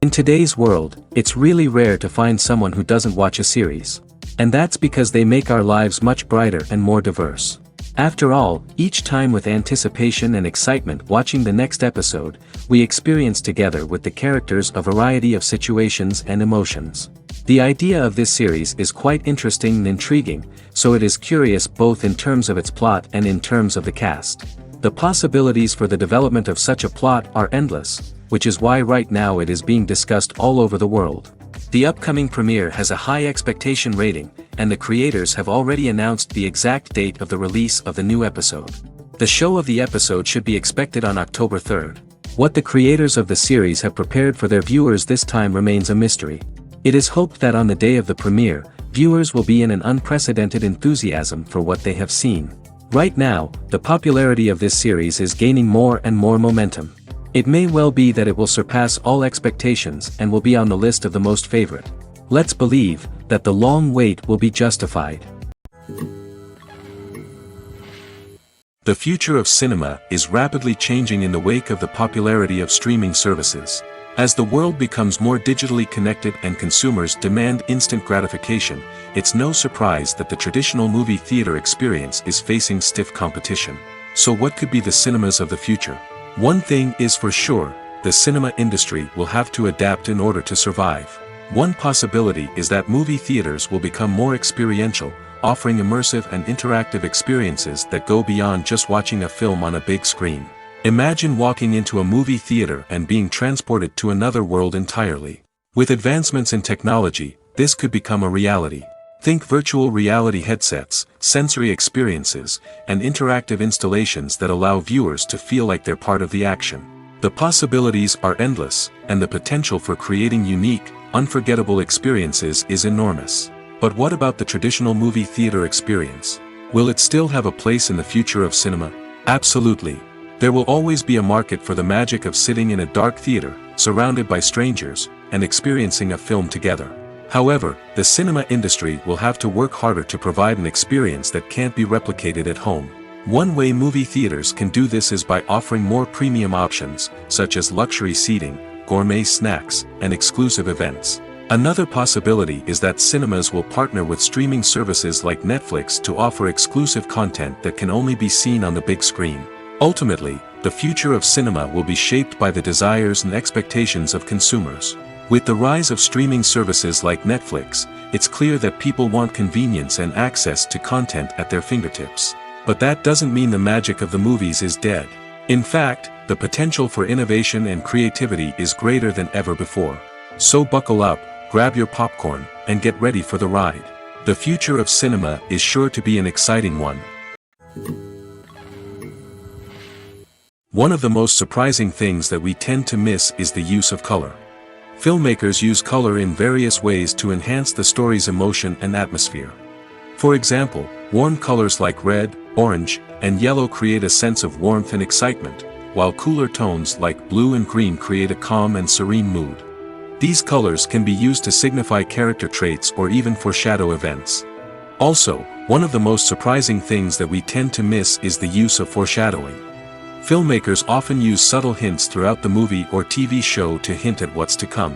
In today's world, it's really rare to find someone who doesn't watch a series. And that's because they make our lives much brighter and more diverse. After all, each time with anticipation and excitement watching the next episode, we experience together with the characters a variety of situations and emotions. The idea of this series is quite interesting and intriguing, so it is curious both in terms of its plot and in terms of the cast. The possibilities for the development of such a plot are endless, which is why right now it is being discussed all over the world. The upcoming premiere has a high expectation rating, and the creators have already announced the exact date of the release of the new episode. The show of the episode should be expected on October 3rd. What the creators of the series have prepared for their viewers this time remains a mystery. It is hoped that on the day of the premiere, viewers will be in an unprecedented enthusiasm for what they have seen. Right now, the popularity of this series is gaining more and more momentum. It may well be that it will surpass all expectations and will be on the list of the most favorite. Let's believe that the long wait will be justified. The future of cinema is rapidly changing in the wake of the popularity of streaming services. As the world becomes more digitally connected and consumers demand instant gratification, it's no surprise that the traditional movie theater experience is facing stiff competition. So what could be the cinemas of the future? One thing is for sure, the cinema industry will have to adapt in order to survive. One possibility is that movie theaters will become more experiential, offering immersive and interactive experiences that go beyond just watching a film on a big screen. Imagine walking into a movie theater and being transported to another world entirely. With advancements in technology, this could become a reality. Think virtual reality headsets, sensory experiences, and interactive installations that allow viewers to feel like they're part of the action. The possibilities are endless, and the potential for creating unique, unforgettable experiences is enormous. But what about the traditional movie theater experience? Will it still have a place in the future of cinema? Absolutely. There will always be a market for the magic of sitting in a dark theater, surrounded by strangers, and experiencing a film together. However, the cinema industry will have to work harder to provide an experience that can't be replicated at home. One way movie theaters can do this is by offering more premium options, such as luxury seating, gourmet snacks, and exclusive events. Another possibility is that cinemas will partner with streaming services like Netflix to offer exclusive content that can only be seen on the big screen. Ultimately, the future of cinema will be shaped by the desires and expectations of consumers. With the rise of streaming services like Netflix, it's clear that people want convenience and access to content at their fingertips. But that doesn't mean the magic of the movies is dead. In fact, the potential for innovation and creativity is greater than ever before. So buckle up, grab your popcorn, and get ready for the ride. The future of cinema is sure to be an exciting one. One of the most surprising things that we tend to miss is the use of color. Filmmakers use color in various ways to enhance the story's emotion and atmosphere. For example, warm colors like red, orange, and yellow create a sense of warmth and excitement, while cooler tones like blue and green create a calm and serene mood. These colors can be used to signify character traits or even foreshadow events. Also, one of the most surprising things that we tend to miss is the use of foreshadowing. Filmmakers often use subtle hints throughout the movie or TV show to hint at what's to come.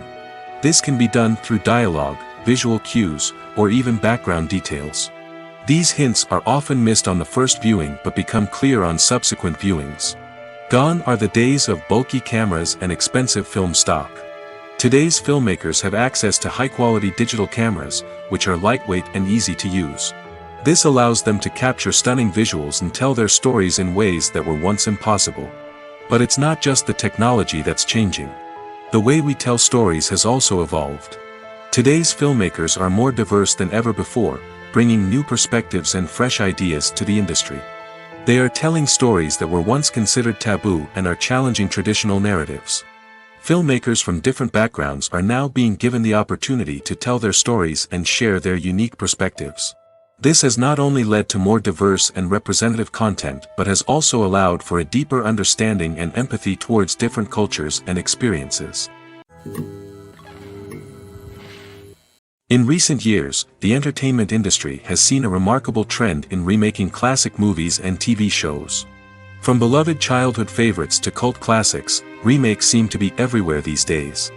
This can be done through dialogue, visual cues, or even background details. These hints are often missed on the first viewing but become clear on subsequent viewings. Gone are the days of bulky cameras and expensive film stock. Today's filmmakers have access to high-quality digital cameras, which are lightweight and easy to use. This allows them to capture stunning visuals and tell their stories in ways that were once impossible. But it's not just the technology that's changing. The way we tell stories has also evolved. Today's filmmakers are more diverse than ever before, bringing new perspectives and fresh ideas to the industry. They are telling stories that were once considered taboo and are challenging traditional narratives. Filmmakers from different backgrounds are now being given the opportunity to tell their stories and share their unique perspectives. This has not only led to more diverse and representative content but has also allowed for a deeper understanding and empathy towards different cultures and experiences. In recent years, the entertainment industry has seen a remarkable trend in remaking classic movies and TV shows. From beloved childhood favorites to cult classics, remakes seem to be everywhere these days.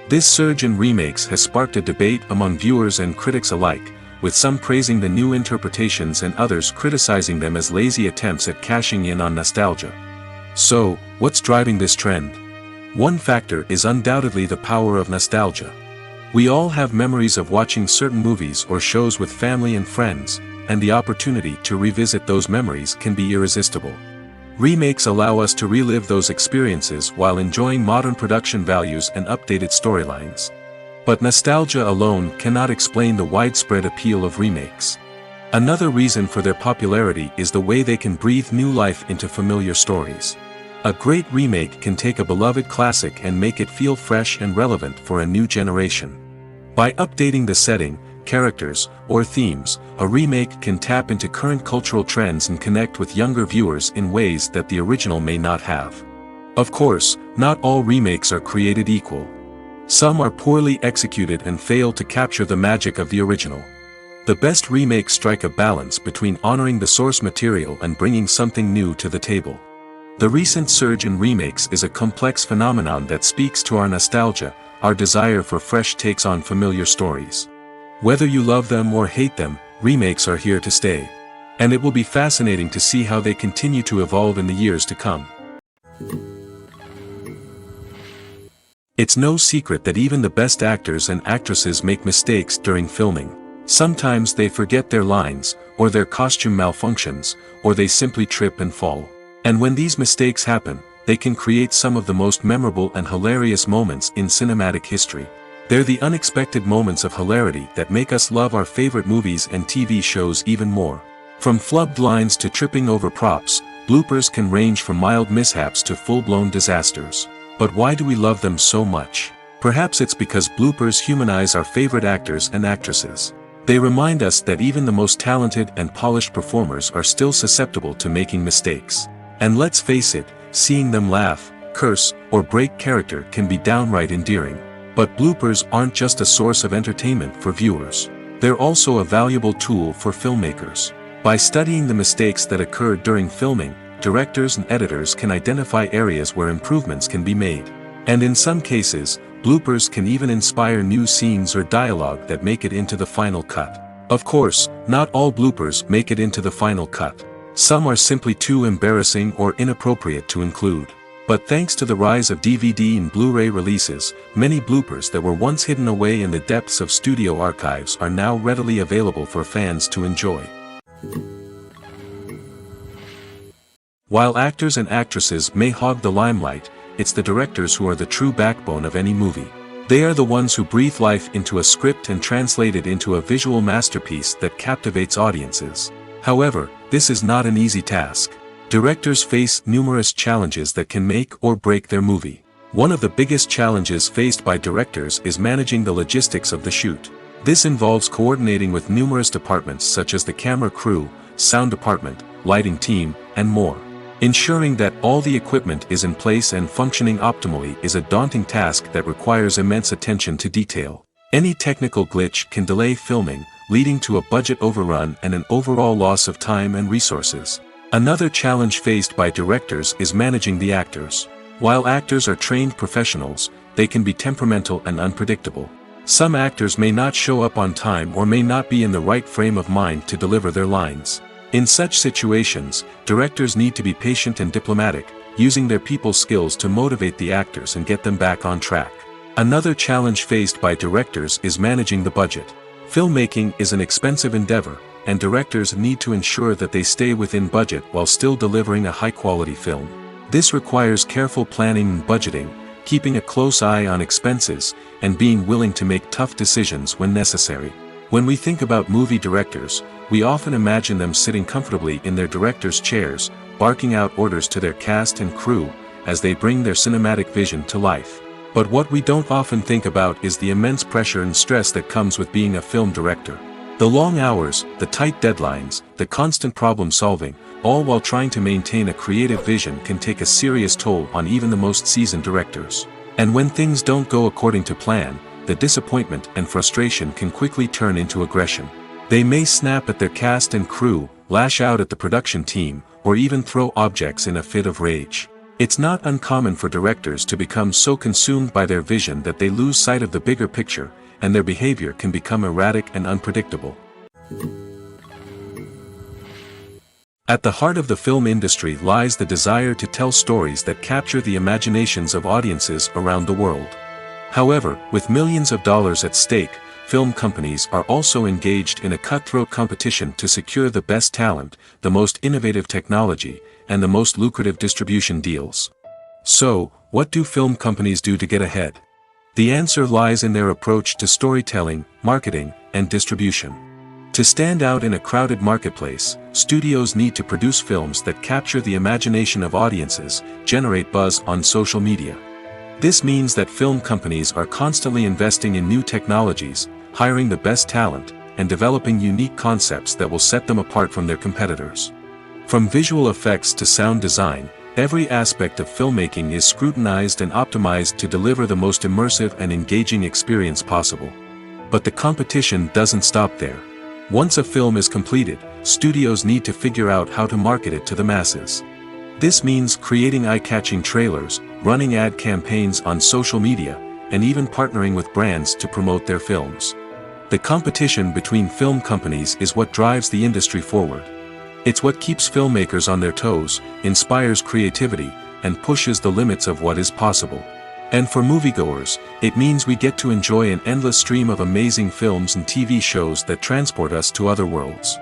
This surge in remakes has sparked a debate among viewers and critics alike, with some praising the new interpretations and others criticizing them as lazy attempts at cashing in on nostalgia. So, what's driving this trend? One factor is undoubtedly the power of nostalgia. We all have memories of watching certain movies or shows with family and friends, and the opportunity to revisit those memories can be irresistible. Remakes allow us to relive those experiences while enjoying modern production values and updated storylines. But nostalgia alone cannot explain the widespread appeal of remakes. Another reason for their popularity is the way they can breathe new life into familiar stories. A great remake can take a beloved classic and make it feel fresh and relevant for a new generation. By updating the setting, characters, or themes, a remake can tap into current cultural trends and connect with younger viewers in ways that the original may not have. Of course, not all remakes are created equal. Some are poorly executed and fail to capture the magic of the original. The best remakes strike a balance between honoring the source material and bringing something new to the table. The recent surge in remakes is a complex phenomenon that speaks to our nostalgia, our desire for fresh takes on familiar stories. Whether you love them or hate them, remakes are here to stay. And it will be fascinating to see how they continue to evolve in the years to come. It's no secret that even the best actors and actresses make mistakes during filming. Sometimes they forget their lines, or their costume malfunctions, or they simply trip and fall. And when these mistakes happen, they can create some of the most memorable and hilarious moments in cinematic history. They're the unexpected moments of hilarity that make us love our favorite movies and TV shows even more. From flubbed lines to tripping over props, bloopers can range from mild mishaps to full-blown disasters. But why do we love them so much? Perhaps it's because bloopers humanize our favorite actors and actresses. They remind us that even the most talented and polished performers are still susceptible to making mistakes. And let's face it, seeing them laugh, curse, or break character can be downright endearing. But bloopers aren't just a source of entertainment for viewers. They're also a valuable tool for filmmakers. By studying the mistakes that occurred during filming, directors and editors can identify areas where improvements can be made. And in some cases, bloopers can even inspire new scenes or dialogue that make it into the final cut. Of course, not all bloopers make it into the final cut. Some are simply too embarrassing or inappropriate to include. But thanks to the rise of DVD and Blu-ray releases, many bloopers that were once hidden away in the depths of studio archives are now readily available for fans to enjoy. While actors and actresses may hog the limelight, it's the directors who are the true backbone of any movie. They are the ones who breathe life into a script and translate it into a visual masterpiece that captivates audiences. However, this is not an easy task. Directors face numerous challenges that can make or break their movie. One of the biggest challenges faced by directors is managing the logistics of the shoot. This involves coordinating with numerous departments such as the camera crew, sound department, lighting team, and more. Ensuring that all the equipment is in place and functioning optimally is a daunting task that requires immense attention to detail. Any technical glitch can delay filming, leading to a budget overrun and an overall loss of time and resources. Another challenge faced by directors is managing the actors. While actors are trained professionals, they can be temperamental and unpredictable. Some actors may not show up on time or may not be in the right frame of mind to deliver their lines. In such situations, directors need to be patient and diplomatic, using their people skills to motivate the actors and get them back on track. Another challenge faced by directors is managing the budget. Filmmaking is an expensive endeavor, and directors need to ensure that they stay within budget while still delivering a high-quality film. This requires careful planning and budgeting, keeping a close eye on expenses, and being willing to make tough decisions when necessary. When we think about movie directors, we often imagine them sitting comfortably in their director's chairs, barking out orders to their cast and crew, as they bring their cinematic vision to life. But what we don't often think about is the immense pressure and stress that comes with being a film director. The long hours, the tight deadlines, the constant problem solving, all while trying to maintain a creative vision can take a serious toll on even the most seasoned directors. And when things don't go according to plan, the disappointment and frustration can quickly turn into aggression. They may snap at their cast and crew, lash out at the production team, or even throw objects in a fit of rage. It's not uncommon for directors to become so consumed by their vision that they lose sight of the bigger picture, and their behavior can become erratic and unpredictable. At the heart of the film industry lies the desire to tell stories that capture the imaginations of audiences around the world. However, with millions of dollars at stake, film companies are also engaged in a cutthroat competition to secure the best talent, the most innovative technology, and the most lucrative distribution deals. So, what do film companies do to get ahead? The answer lies in their approach to storytelling, marketing, and distribution. To stand out in a crowded marketplace, studios need to produce films that capture the imagination of audiences, generate buzz on social media. This means that film companies are constantly investing in new technologies, hiring the best talent, and developing unique concepts that will set them apart from their competitors. From visual effects to sound design, every aspect of filmmaking is scrutinized and optimized to deliver the most immersive and engaging experience possible. But the competition doesn't stop there. Once a film is completed, studios need to figure out how to market it to the masses. This means creating eye-catching trailers, running ad campaigns on social media, and even partnering with brands to promote their films. The competition between film companies is what drives the industry forward. It's what keeps filmmakers on their toes, inspires creativity, and pushes the limits of what is possible. And for moviegoers, it means we get to enjoy an endless stream of amazing films and TV shows that transport us to other worlds.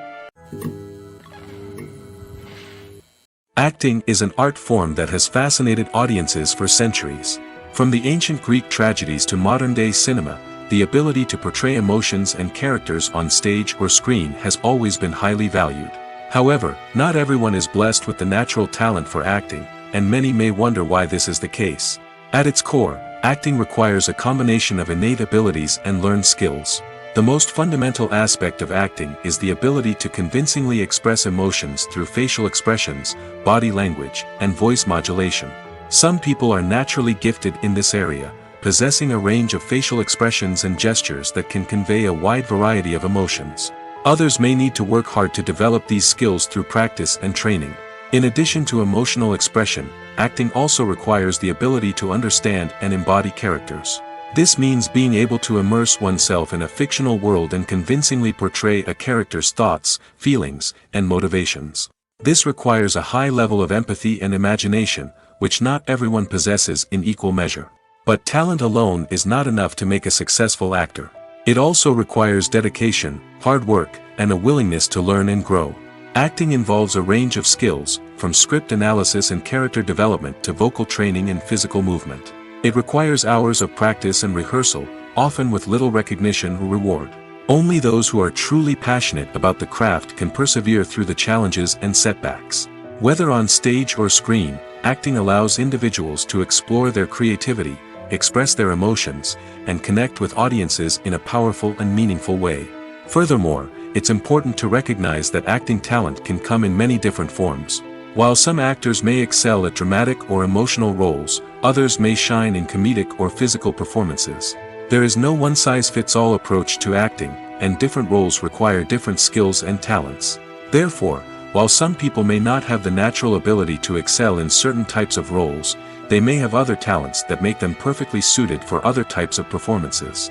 Acting is an art form that has fascinated audiences for centuries. From the ancient Greek tragedies to modern-day cinema, the ability to portray emotions and characters on stage or screen has always been highly valued. However, not everyone is blessed with the natural talent for acting, and many may wonder why this is the case. At its core, acting requires a combination of innate abilities and learned skills. The most fundamental aspect of acting is the ability to convincingly express emotions through facial expressions, body language, and voice modulation. Some people are naturally gifted in this area, possessing a range of facial expressions and gestures that can convey a wide variety of emotions. Others may need to work hard to develop these skills through practice and training. In addition to emotional expression, acting also requires the ability to understand and embody characters. This means being able to immerse oneself in a fictional world and convincingly portray a character's thoughts, feelings, and motivations. This requires a high level of empathy and imagination, which not everyone possesses in equal measure. But talent alone is not enough to make a successful actor. It also requires dedication, hard work, and a willingness to learn and grow. Acting involves a range of skills, from script analysis and character development to vocal training and physical movement. It requires hours of practice and rehearsal, often with little recognition or reward. Only those who are truly passionate about the craft can persevere through the challenges and setbacks. Whether on stage or screen, acting allows individuals to explore their creativity, express their emotions, and connect with audiences in a powerful and meaningful way. Furthermore, it's important to recognize that acting talent can come in many different forms. While some actors may excel at dramatic or emotional roles, others may shine in comedic or physical performances. There is no one-size-fits-all approach to acting, and different roles require different skills and talents. Therefore, while some people may not have the natural ability to excel in certain types of roles, they may have other talents that make them perfectly suited for other types of performances.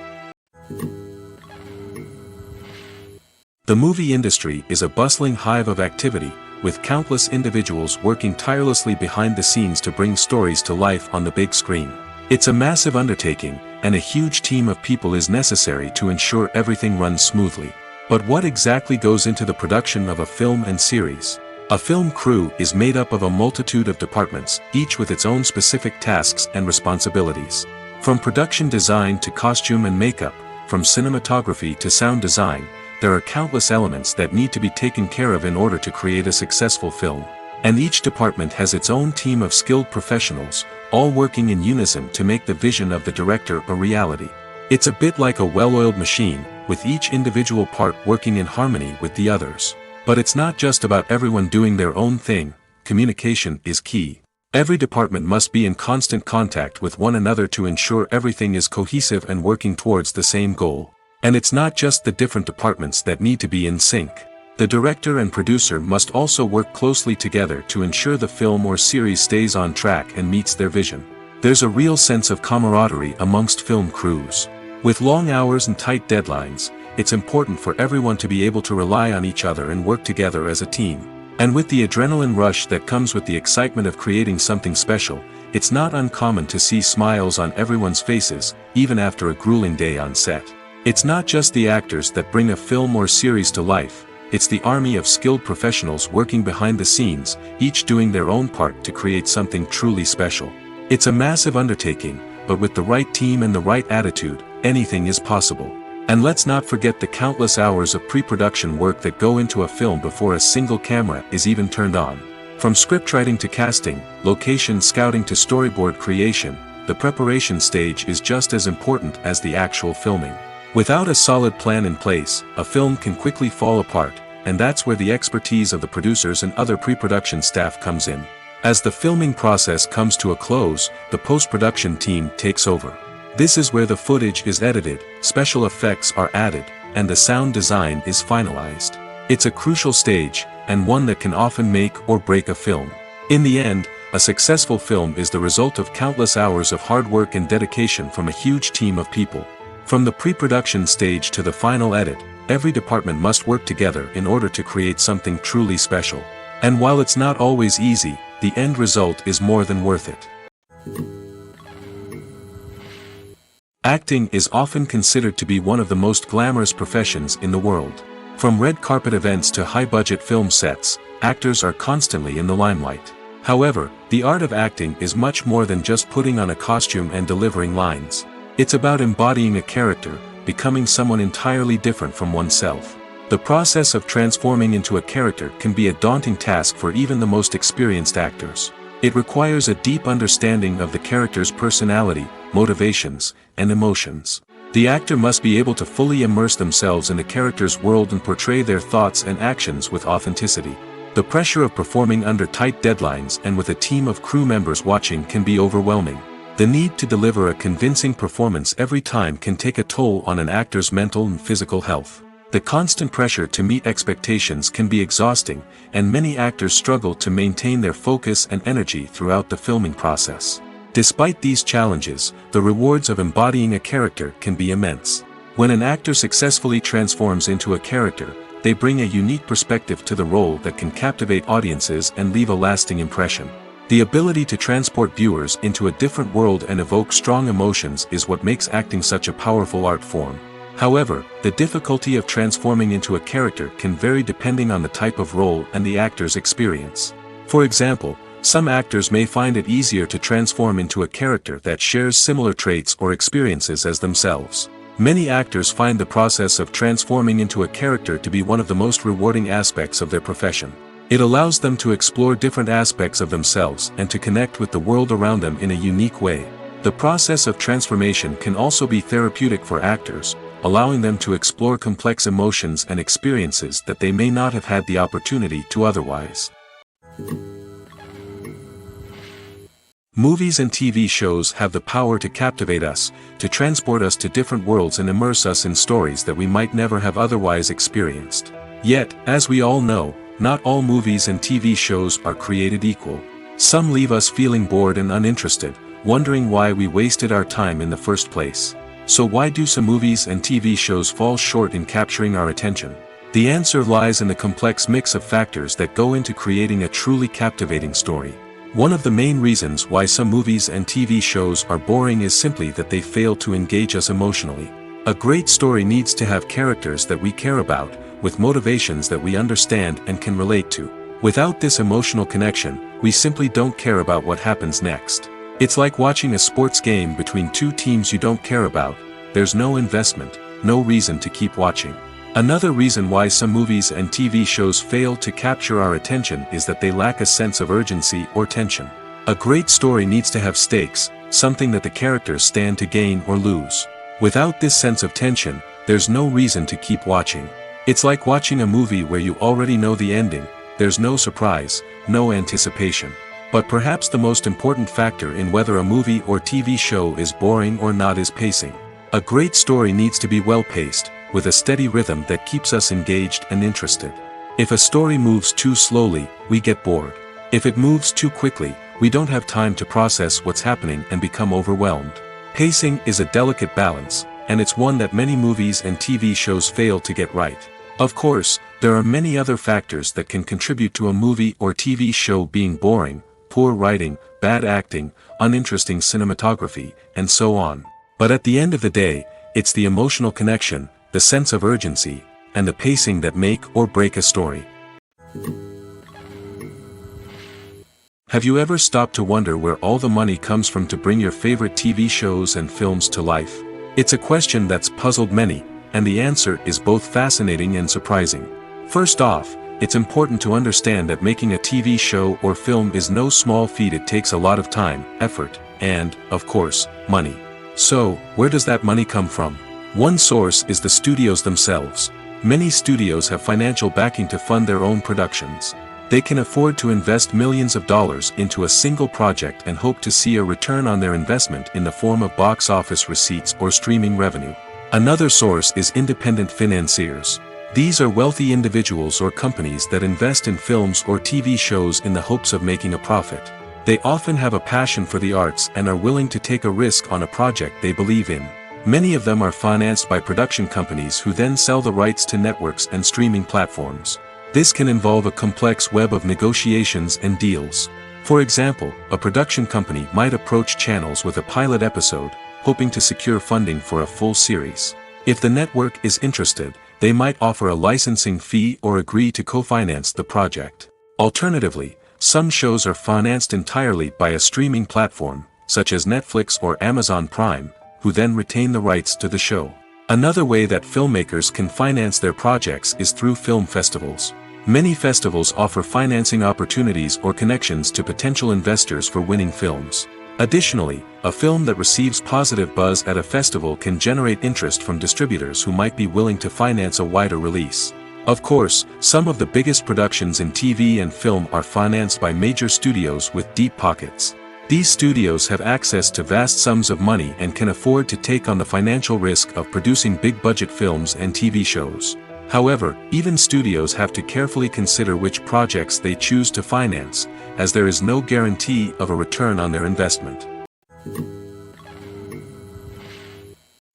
The movie industry is a bustling hive of activity, with countless individuals working tirelessly behind the scenes to bring stories to life on the big screen. It's a massive undertaking, and a huge team of people is necessary to ensure everything runs smoothly. But what exactly goes into the production of a film and series? A film crew is made up of a multitude of departments, each with its own specific tasks and responsibilities. From production design to costume and makeup, from cinematography to sound design, there are countless elements that need to be taken care of in order to create a successful film. And each department has its own team of skilled professionals, all working in unison to make the vision of the director a reality. It's a bit like a well-oiled machine, with each individual part working in harmony with the others. But it's not just about everyone doing their own thing. Communication is key. Every department must be in constant contact with one another to ensure everything is cohesive and working towards the same goal. And it's not just the different departments that need to be in sync. The director and producer must also work closely together to ensure the film or series stays on track and meets their vision. There's a real sense of camaraderie amongst film crews. With long hours and tight deadlines, it's important for everyone to be able to rely on each other and work together as a team. And with the adrenaline rush that comes with the excitement of creating something special, it's not uncommon to see smiles on everyone's faces, even after a grueling day on set. It's not just the actors that bring a film or series to life, it's the army of skilled professionals working behind the scenes, each doing their own part to create something truly special. It's a massive undertaking, but with the right team and the right attitude, anything is possible. And let's not forget the countless hours of pre-production work that go into a film before a single camera is even turned on. From scriptwriting to casting, location scouting to storyboard creation, the preparation stage is just as important as the actual filming. Without a solid plan in place, a film can quickly fall apart, and that's where the expertise of the producers and other pre-production staff comes in. As the filming process comes to a close, the post-production team takes over. This is where the footage is edited, special effects are added, and the sound design is finalized. It's a crucial stage, and one that can often make or break a film. In the end, a successful film is the result of countless hours of hard work and dedication from a huge team of people. From the pre-production stage to the final edit, every department must work together in order to create something truly special. And while it's not always easy, the end result is more than worth it. Acting is often considered to be one of the most glamorous professions in the world. From red carpet events to high-budget film sets, actors are constantly in the limelight. However, the art of acting is much more than just putting on a costume and delivering lines. It's about embodying a character, becoming someone entirely different from oneself. The process of transforming into a character can be a daunting task for even the most experienced actors. It requires a deep understanding of the character's personality, motivations, and emotions. The actor must be able to fully immerse themselves in the character's world and portray their thoughts and actions with authenticity. The pressure of performing under tight deadlines and with a team of crew members watching can be overwhelming. The need to deliver a convincing performance every time can take a toll on an actor's mental and physical health. The constant pressure to meet expectations can be exhausting, and many actors struggle to maintain their focus and energy throughout the filming process. Despite these challenges, the rewards of embodying a character can be immense. When an actor successfully transforms into a character, they bring a unique perspective to the role that can captivate audiences and leave a lasting impression. The ability to transport viewers into a different world and evoke strong emotions is what makes acting such a powerful art form. However, the difficulty of transforming into a character can vary depending on the type of role and the actor's experience. For example, some actors may find it easier to transform into a character that shares similar traits or experiences as themselves. Many actors find the process of transforming into a character to be one of the most rewarding aspects of their profession. It allows them to explore different aspects of themselves and to connect with the world around them in a unique way. The process of transformation can also be therapeutic for actors, allowing them to explore complex emotions and experiences that they may not have had the opportunity to otherwise. Movies and TV shows have the power to captivate us, to transport us to different worlds and immerse us in stories that we might never have otherwise experienced. Yet, as we all know, not all movies and TV shows are created equal. Some leave us feeling bored and uninterested, wondering why we wasted our time in the first place. So why do some movies and TV shows fall short in capturing our attention? The answer lies in the complex mix of factors that go into creating a truly captivating story. One of the main reasons why some movies and TV shows are boring is simply that they fail to engage us emotionally. A great story needs to have characters that we care about, with motivations that we understand and can relate to. Without this emotional connection, we simply don't care about what happens next. It's like watching a sports game between two teams you don't care about. There's no investment, no reason to keep watching. Another reason why some movies and TV shows fail to capture our attention is that they lack a sense of urgency or tension. A great story needs to have stakes, something that the characters stand to gain or lose. Without this sense of tension, there's no reason to keep watching. It's like watching a movie where you already know the ending. There's no surprise, no anticipation. But perhaps the most important factor in whether a movie or TV show is boring or not is pacing. A great story needs to be well paced, with a steady rhythm that keeps us engaged and interested. If a story moves too slowly, we get bored. If it moves too quickly, we don't have time to process what's happening and become overwhelmed. Pacing is a delicate balance, and it's one that many movies and TV shows fail to get right. Of course, there are many other factors that can contribute to a movie or TV show being boring: poor writing, bad acting, uninteresting cinematography, and so on. But at the end of the day, it's the emotional connection, the sense of urgency, and the pacing that make or break a story. Have you ever stopped to wonder where all the money comes from to bring your favorite TV shows and films to life? It's a question that's puzzled many, and the answer is both fascinating and surprising. First off, it's important to understand that making a TV show or film is no small feat. It takes a lot of time, effort, and, of course, money. So, where does that money come from? One source is the studios themselves. Many studios have financial backing to fund their own productions. They can afford to invest millions of dollars into a single project and hope to see a return on their investment in the form of box office receipts or streaming revenue. Another source is independent financiers. These are wealthy individuals or companies that invest in films or TV shows in the hopes of making a profit. They often have a passion for the arts and are willing to take a risk on a project they believe in. Many of them are financed by production companies who then sell the rights to networks and streaming platforms. This can involve a complex web of negotiations and deals. For example, a production company might approach channels with a pilot episode, hoping to secure funding for a full series. If the network is interested, they might offer a licensing fee or agree to co-finance the project. Alternatively, some shows are financed entirely by a streaming platform, such as Netflix or Amazon Prime, who then retain the rights to the show. Another way that filmmakers can finance their projects is through film festivals. Many festivals offer financing opportunities or connections to potential investors for winning films. Additionally, a film that receives positive buzz at a festival can generate interest from distributors who might be willing to finance a wider release. Of course, some of the biggest productions in TV and film are financed by major studios with deep pockets. These studios have access to vast sums of money and can afford to take on the financial risk of producing big-budget films and TV shows. However, even studios have to carefully consider which projects they choose to finance, as there is no guarantee of a return on their investment.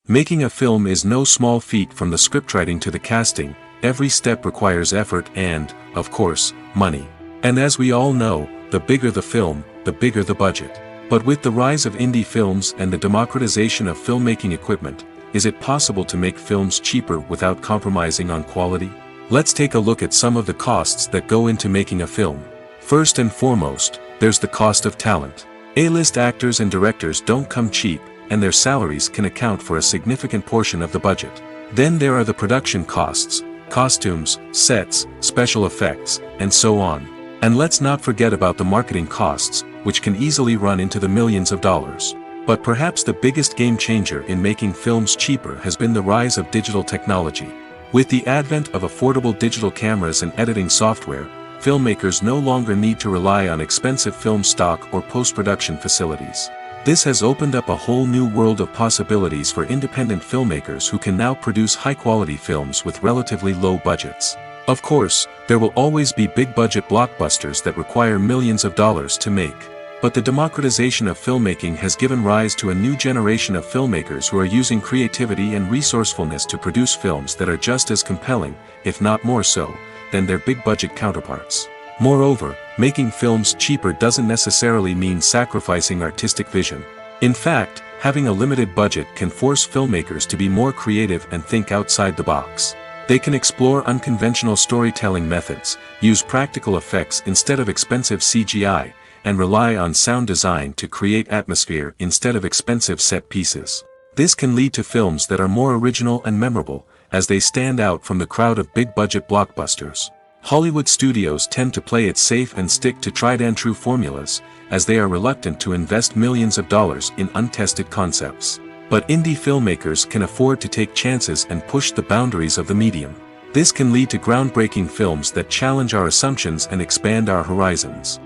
Making a film is no small feat. From the scriptwriting to the casting, every step requires effort and, of course, money. And as we all know, the bigger the film, the bigger the budget. But with the rise of indie films and the democratization of filmmaking equipment, is it possible to make films cheaper without compromising on quality? Let's take a look at some of the costs that go into making a film. First and foremost, there's the cost of talent. A-list actors and directors don't come cheap, and their salaries can account for a significant portion of the budget. Then there are the production costs, costumes, sets, special effects, and so on. And let's not forget about the marketing costs, which can easily run into the millions of dollars. But perhaps the biggest game changer in making films cheaper has been the rise of digital technology. With the advent of affordable digital cameras and editing software, filmmakers no longer need to rely on expensive film stock or post-production facilities. This has opened up a whole new world of possibilities for independent filmmakers who can now produce high-quality films with relatively low budgets. Of course, there will always be big-budget blockbusters that require millions of dollars to make. But the democratization of filmmaking has given rise to a new generation of filmmakers who are using creativity and resourcefulness to produce films that are just as compelling, if not more so, than their big-budget counterparts. Moreover, making films cheaper doesn't necessarily mean sacrificing artistic vision. In fact, having a limited budget can force filmmakers to be more creative and think outside the box. They can explore unconventional storytelling methods, use practical effects instead of expensive CGI, and rely on sound design to create atmosphere instead of expensive set pieces. This can lead to films that are more original and memorable, as they stand out from the crowd of big-budget blockbusters. Hollywood studios tend to play it safe and stick to tried-and-true formulas, as they are reluctant to invest millions of dollars in untested concepts. But indie filmmakers can afford to take chances and push the boundaries of the medium. This can lead to groundbreaking films that challenge our assumptions and expand our horizons.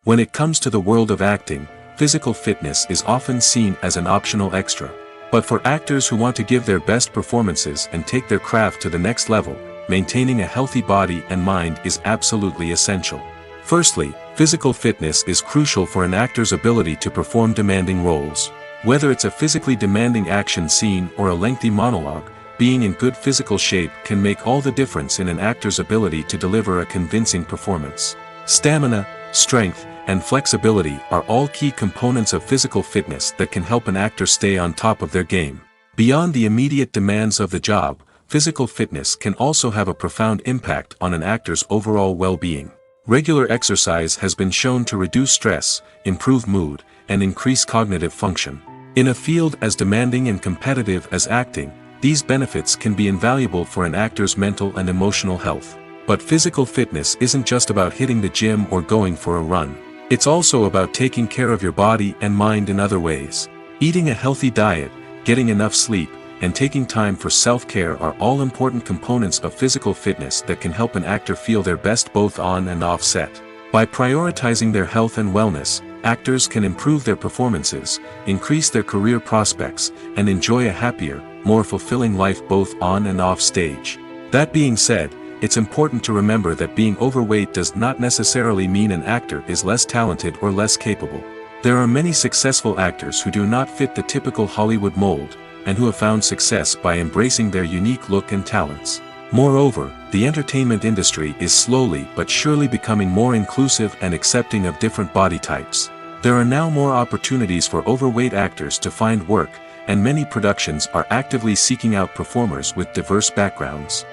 When it comes to the world of acting, physical fitness is often seen as an optional extra. But for actors who want to give their best performances and take their craft to the next level, maintaining a healthy body and mind is absolutely essential. Firstly, physical fitness is crucial for an actor's ability to perform demanding roles. Whether it's a physically demanding action scene or a lengthy monologue, being in good physical shape can make all the difference in an actor's ability to deliver a convincing performance. Stamina, strength, and flexibility are all key components of physical fitness that can help an actor stay on top of their game. Beyond the immediate demands of the job, physical fitness can also have a profound impact on an actor's overall well-being. Regular exercise has been shown to reduce stress, improve mood, and increase cognitive function. In a field as demanding and competitive as acting, these benefits can be invaluable for an actor's mental and emotional health. But physical fitness isn't just about hitting the gym or going for a run. It's also about taking care of your body and mind in other ways. Eating a healthy diet, getting enough sleep, and taking time for self-care are all important components of physical fitness that can help an actor feel their best both on and off set. By prioritizing their health and wellness, actors can improve their performances, increase their career prospects, and enjoy a happier, more fulfilling life both on and off stage. That being said, it's important to remember that being overweight does not necessarily mean an actor is less talented or less capable. There are many successful actors who do not fit the typical Hollywood mold, and who have found success by embracing their unique look and talents. Moreover, the entertainment industry is slowly but surely becoming more inclusive and accepting of different body types. There are now more opportunities for overweight actors to find work, and many productions are actively seeking out performers with diverse backgrounds.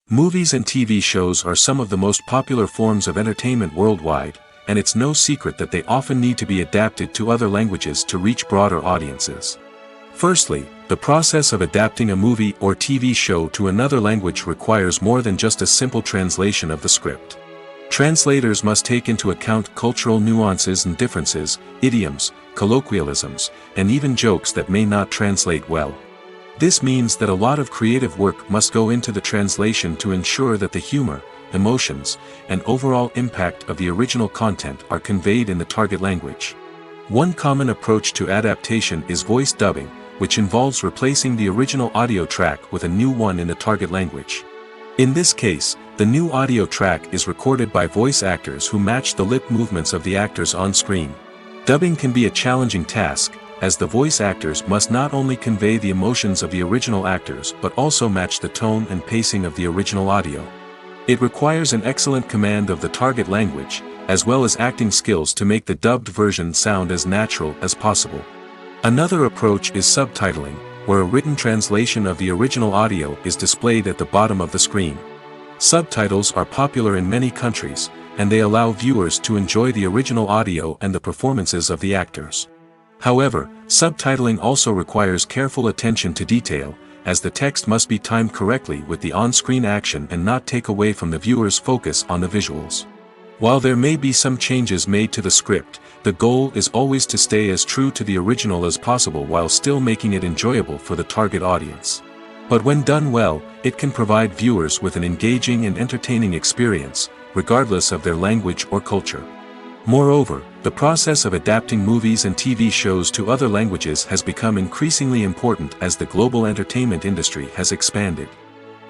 Movies and TV shows are some of the most popular forms of entertainment worldwide, and it's no secret that they often need to be adapted to other languages to reach broader audiences. Firstly, the process of adapting a movie or TV show to another language requires more than just a simple translation of the script. Translators must take into account cultural nuances and differences, idioms, colloquialisms, and even jokes that may not translate well. This means that a lot of creative work must go into the translation to ensure that the humor, emotions, and overall impact of the original content are conveyed in the target language. One common approach to adaptation is voice dubbing, which involves replacing the original audio track with a new one in the target language. In this case, the new audio track is recorded by voice actors who match the lip movements of the actors on screen. Dubbing can be a challenging task, as the voice actors must not only convey the emotions of the original actors but also match the tone and pacing of the original audio. It requires an excellent command of the target language, as well as acting skills to make the dubbed version sound as natural as possible. Another approach is subtitling, where a written translation of the original audio is displayed at the bottom of the screen. Subtitles are popular in many countries, and they allow viewers to enjoy the original audio and the performances of the actors. However, subtitling also requires careful attention to detail, as the text must be timed correctly with the on-screen action and not take away from the viewer's focus on the visuals. While there may be some changes made to the script, the goal is always to stay as true to the original as possible while still making it enjoyable for the target audience. But when done well, it can provide viewers with an engaging and entertaining experience, regardless of their language or culture. Moreover, the process of adapting movies and TV shows to other languages has become increasingly important as the global entertainment industry has expanded.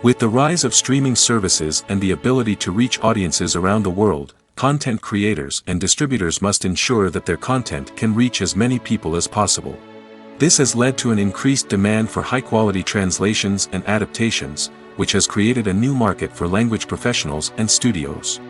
With the rise of streaming services and the ability to reach audiences around the world, content creators and distributors must ensure that their content can reach as many people as possible. This has led to an increased demand for high-quality translations and adaptations, which has created a new market for language professionals and studios.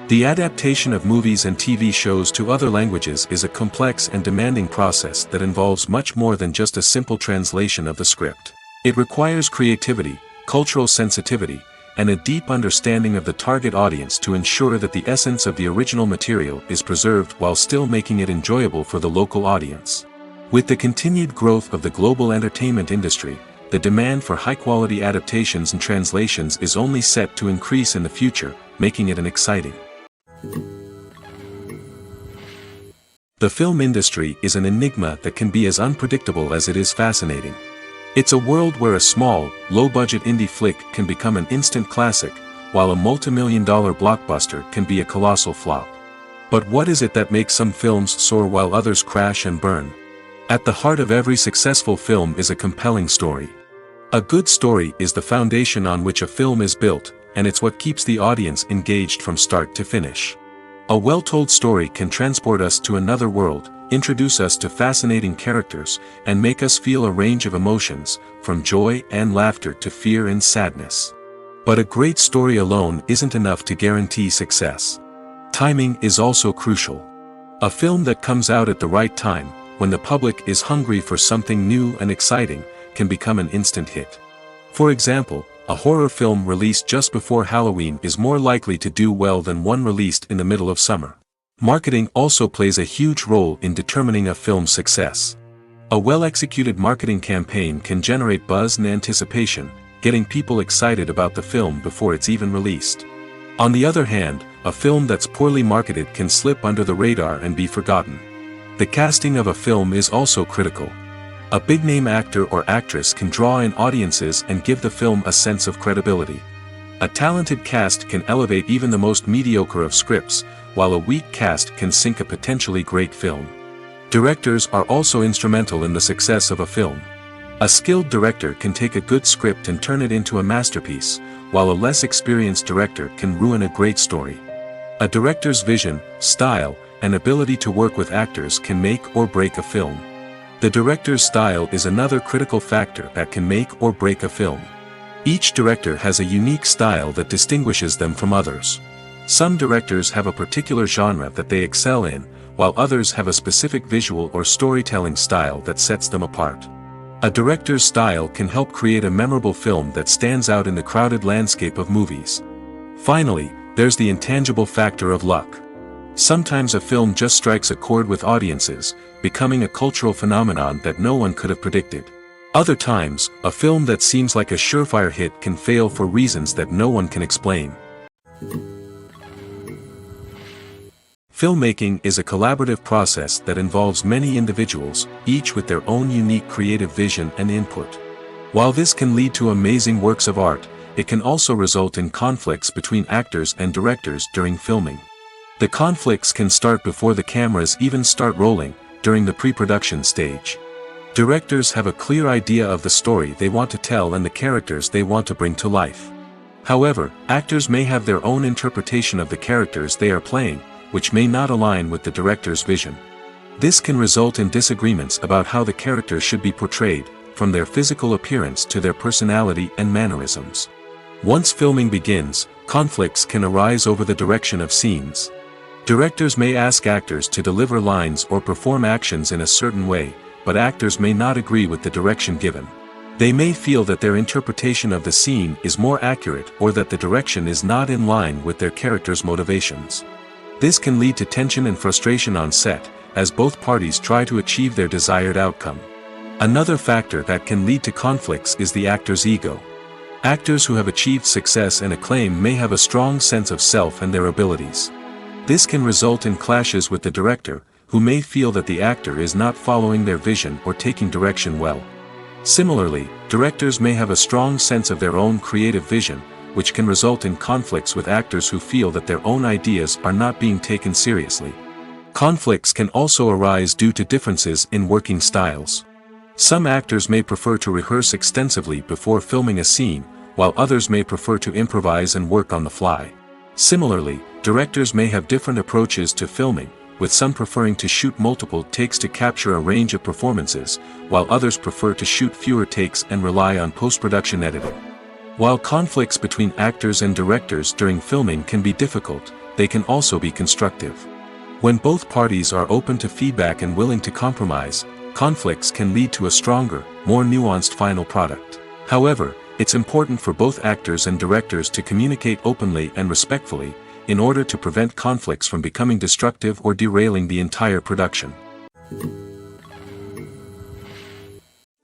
The adaptation of movies and TV shows to other languages is a complex and demanding process that involves much more than just a simple translation of the script. It requires creativity, cultural sensitivity, and a deep understanding of the target audience to ensure that the essence of the original material is preserved while still making it enjoyable for the local audience. With the continued growth of the global entertainment industry, the demand for high-quality adaptations and translations is only set to increase in the future, making it an exciting. The film industry is an enigma that can be as unpredictable as it is fascinating. It's a world where a small, low-budget indie flick can become an instant classic, while a multi-million-dollar blockbuster can be a colossal flop. But what is it that makes some films soar while others crash and burn? At the heart of every successful film is a compelling story. A good story is the foundation on which a film is built, and it's what keeps the audience engaged from start to finish. A well-told story can transport us to another world, introduce us to fascinating characters, and make us feel a range of emotions, from joy and laughter to fear and sadness. But a great story alone isn't enough to guarantee success. Timing is also crucial. A film that comes out at the right time, when the public is hungry for something new and exciting, can become an instant hit. For example, a horror film released just before Halloween is more likely to do well than one released in the middle of summer. Marketing also plays a huge role in determining a film's success. A well-executed marketing campaign can generate buzz and anticipation, getting people excited about the film before it's even released. On the other hand, a film that's poorly marketed can slip under the radar and be forgotten. The casting of a film is also critical. A big-name actor or actress can draw in audiences and give the film a sense of credibility. A talented cast can elevate even the most mediocre of scripts, while a weak cast can sink a potentially great film. Directors are also instrumental in the success of a film. A skilled director can take a good script and turn it into a masterpiece, while a less experienced director can ruin a great story. A director's vision, style, and ability to work with actors can make or break a film. The director's style is another critical factor that can make or break a film. Each director has a unique style that distinguishes them from others. Some directors have a particular genre that they excel in, while others have a specific visual or storytelling style that sets them apart. A director's style can help create a memorable film that stands out in the crowded landscape of movies. Finally, there's the intangible factor of luck. Sometimes a film just strikes a chord with audiences, becoming a cultural phenomenon that no one could have predicted. Other times, a film that seems like a surefire hit can fail for reasons that no one can explain. Filmmaking is a collaborative process that involves many individuals, each with their own unique creative vision and input. While this can lead to amazing works of art, it can also result in conflicts between actors and directors during filming. The conflicts can start before the cameras even start rolling, during the pre-production stage. Directors have a clear idea of the story they want to tell and the characters they want to bring to life. However, actors may have their own interpretation of the characters they are playing, which may not align with the director's vision. This can result in disagreements about how the characters should be portrayed, from their physical appearance to their personality and mannerisms. Once filming begins, conflicts can arise over the direction of scenes. Directors may ask actors to deliver lines or perform actions in a certain way, but actors may not agree with the direction given. They may feel that their interpretation of the scene is more accurate or that the direction is not in line with their character's motivations. This can lead to tension and frustration on set, as both parties try to achieve their desired outcome. Another factor that can lead to conflicts is the actor's ego. Actors who have achieved success and acclaim may have a strong sense of self and their abilities. This can result in clashes with the director, who may feel that the actor is not following their vision or taking direction well. Similarly, directors may have a strong sense of their own creative vision, which can result in conflicts with actors who feel that their own ideas are not being taken seriously. Conflicts can also arise due to differences in working styles. Some actors may prefer to rehearse extensively before filming a scene, while others may prefer to improvise and work on the fly. Similarly, directors may have different approaches to filming, with some preferring to shoot multiple takes to capture a range of performances, while others prefer to shoot fewer takes and rely on post-production editing. While conflicts between actors and directors during filming can be difficult, they can also be constructive. When both parties are open to feedback and willing to compromise, conflicts can lead to a stronger, more nuanced final product. However, it's important for both actors and directors to communicate openly and respectfully, in order to prevent conflicts from becoming destructive or derailing the entire production.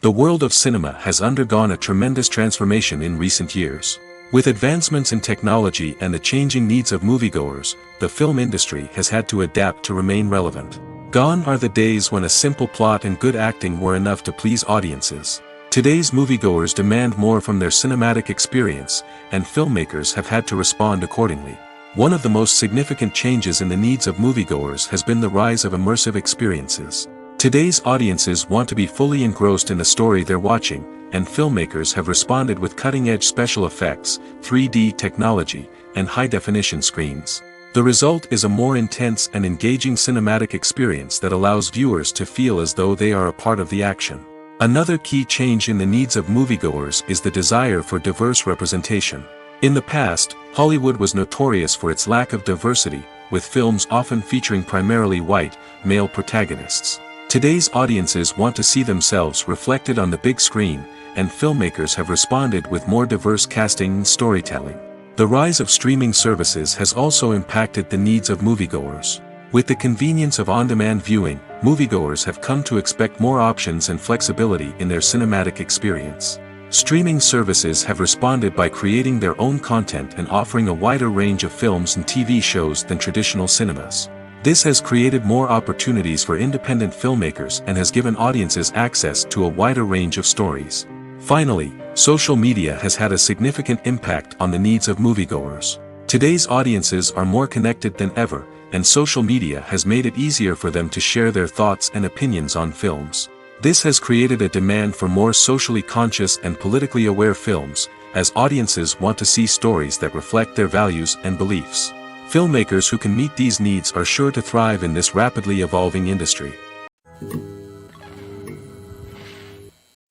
The world of cinema has undergone a tremendous transformation in recent years. With advancements in technology and the changing needs of moviegoers, the film industry has had to adapt to remain relevant. Gone are the days when a simple plot and good acting were enough to please audiences. Today's moviegoers demand more from their cinematic experience, and filmmakers have had to respond accordingly. One of the most significant changes in the needs of moviegoers has been the rise of immersive experiences. Today's audiences want to be fully engrossed in the story they're watching, and filmmakers have responded with cutting-edge special effects, 3D technology, and high-definition screens. The result is a more intense and engaging cinematic experience that allows viewers to feel as though they are a part of the action. Another key change in the needs of moviegoers is the desire for diverse representation. In the past, Hollywood was notorious for its lack of diversity, with films often featuring primarily white, male protagonists. Today's audiences want to see themselves reflected on the big screen, and filmmakers have responded with more diverse casting and storytelling. The rise of streaming services has also impacted the needs of moviegoers. With the convenience of on-demand viewing, moviegoers have come to expect more options and flexibility in their cinematic experience. Streaming services have responded by creating their own content and offering a wider range of films and TV shows than traditional cinemas. This has created more opportunities for independent filmmakers and has given audiences access to a wider range of stories. Finally, social media has had a significant impact on the needs of moviegoers. Today's audiences are more connected than ever, and social media has made it easier for them to share their thoughts and opinions on films. This has created a demand for more socially conscious and politically aware films, as audiences want to see stories that reflect their values and beliefs. Filmmakers who can meet these needs are sure to thrive in this rapidly evolving industry.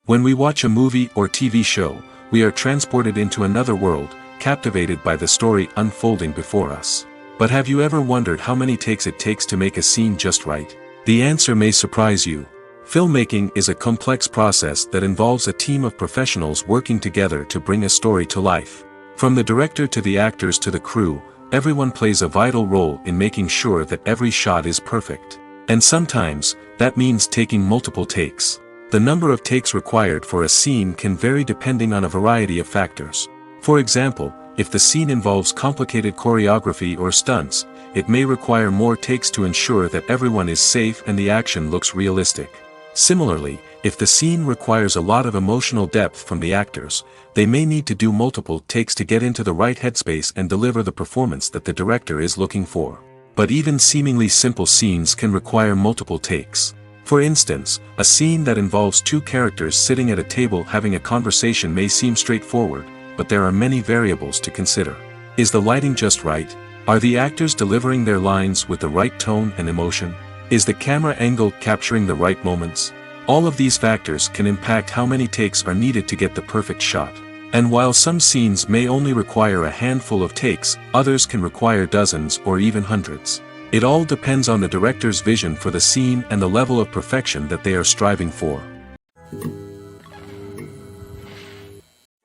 When we watch a movie or TV show, we are transported into another world, captivated by the story unfolding before us. But have you ever wondered how many takes it takes to make a scene just right? The answer may surprise you. Filmmaking is a complex process that involves a team of professionals working together to bring a story to life. From the director to the actors to the crew, everyone plays a vital role in making sure that every shot is perfect. And sometimes, that means taking multiple takes. The number of takes required for a scene can vary depending on a variety of factors. For example, if the scene involves complicated choreography or stunts, it may require more takes to ensure that everyone is safe and the action looks realistic. Similarly, if the scene requires a lot of emotional depth from the actors, they may need to do multiple takes to get into the right headspace and deliver the performance that the director is looking for. But even seemingly simple scenes can require multiple takes. For instance, a scene that involves two characters sitting at a table having a conversation may seem straightforward, but there are many variables to consider. Is the lighting just right? Are the actors delivering their lines with the right tone and emotion? Is the camera angle capturing the right moments? All of these factors can impact how many takes are needed to get the perfect shot. And while some scenes may only require a handful of takes, others can require dozens or even hundreds. It all depends on the director's vision for the scene and the level of perfection that they are striving for.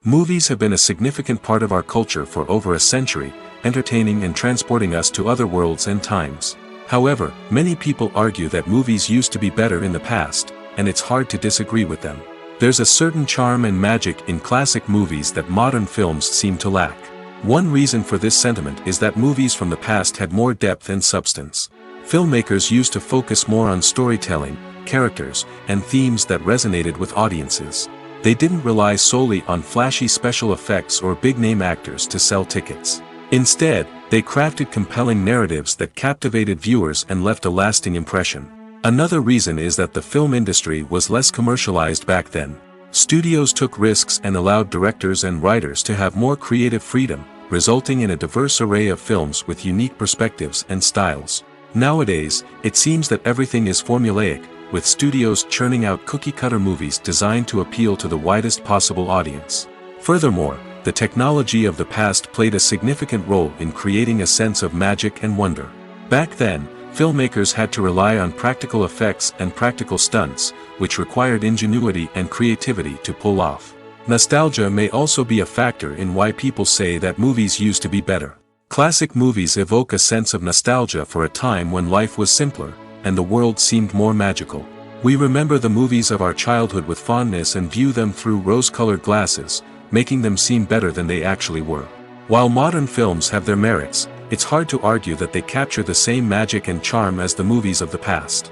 Movies have been a significant part of our culture for over a century, entertaining and transporting us to other worlds and times. However, many people argue that movies used to be better in the past, and it's hard to disagree with them. There's a certain charm and magic in classic movies that modern films seem to lack. One reason for this sentiment is that movies from the past had more depth and substance. Filmmakers used to focus more on storytelling, characters, and themes that resonated with audiences. They didn't rely solely on flashy special effects or big-name actors to sell tickets. Instead, they crafted compelling narratives that captivated viewers and left a lasting impression. Another reason is that the film industry was less commercialized back then. Studios took risks and allowed directors and writers to have more creative freedom, resulting in a diverse array of films with unique perspectives and styles. Nowadays, it seems that everything is formulaic, with studios churning out cookie-cutter movies designed to appeal to the widest possible audience. Furthermore, the technology of the past played a significant role in creating a sense of magic and wonder. Back then, filmmakers had to rely on practical effects and practical stunts, which required ingenuity and creativity to pull off. Nostalgia may also be a factor in why people say that movies used to be better. Classic movies evoke a sense of nostalgia for a time when life was simpler, and the world seemed more magical. We remember the movies of our childhood with fondness and view them through rose-colored glasses, making them seem better than they actually were. While modern films have their merits, it's hard to argue that they capture the same magic and charm as the movies of the past.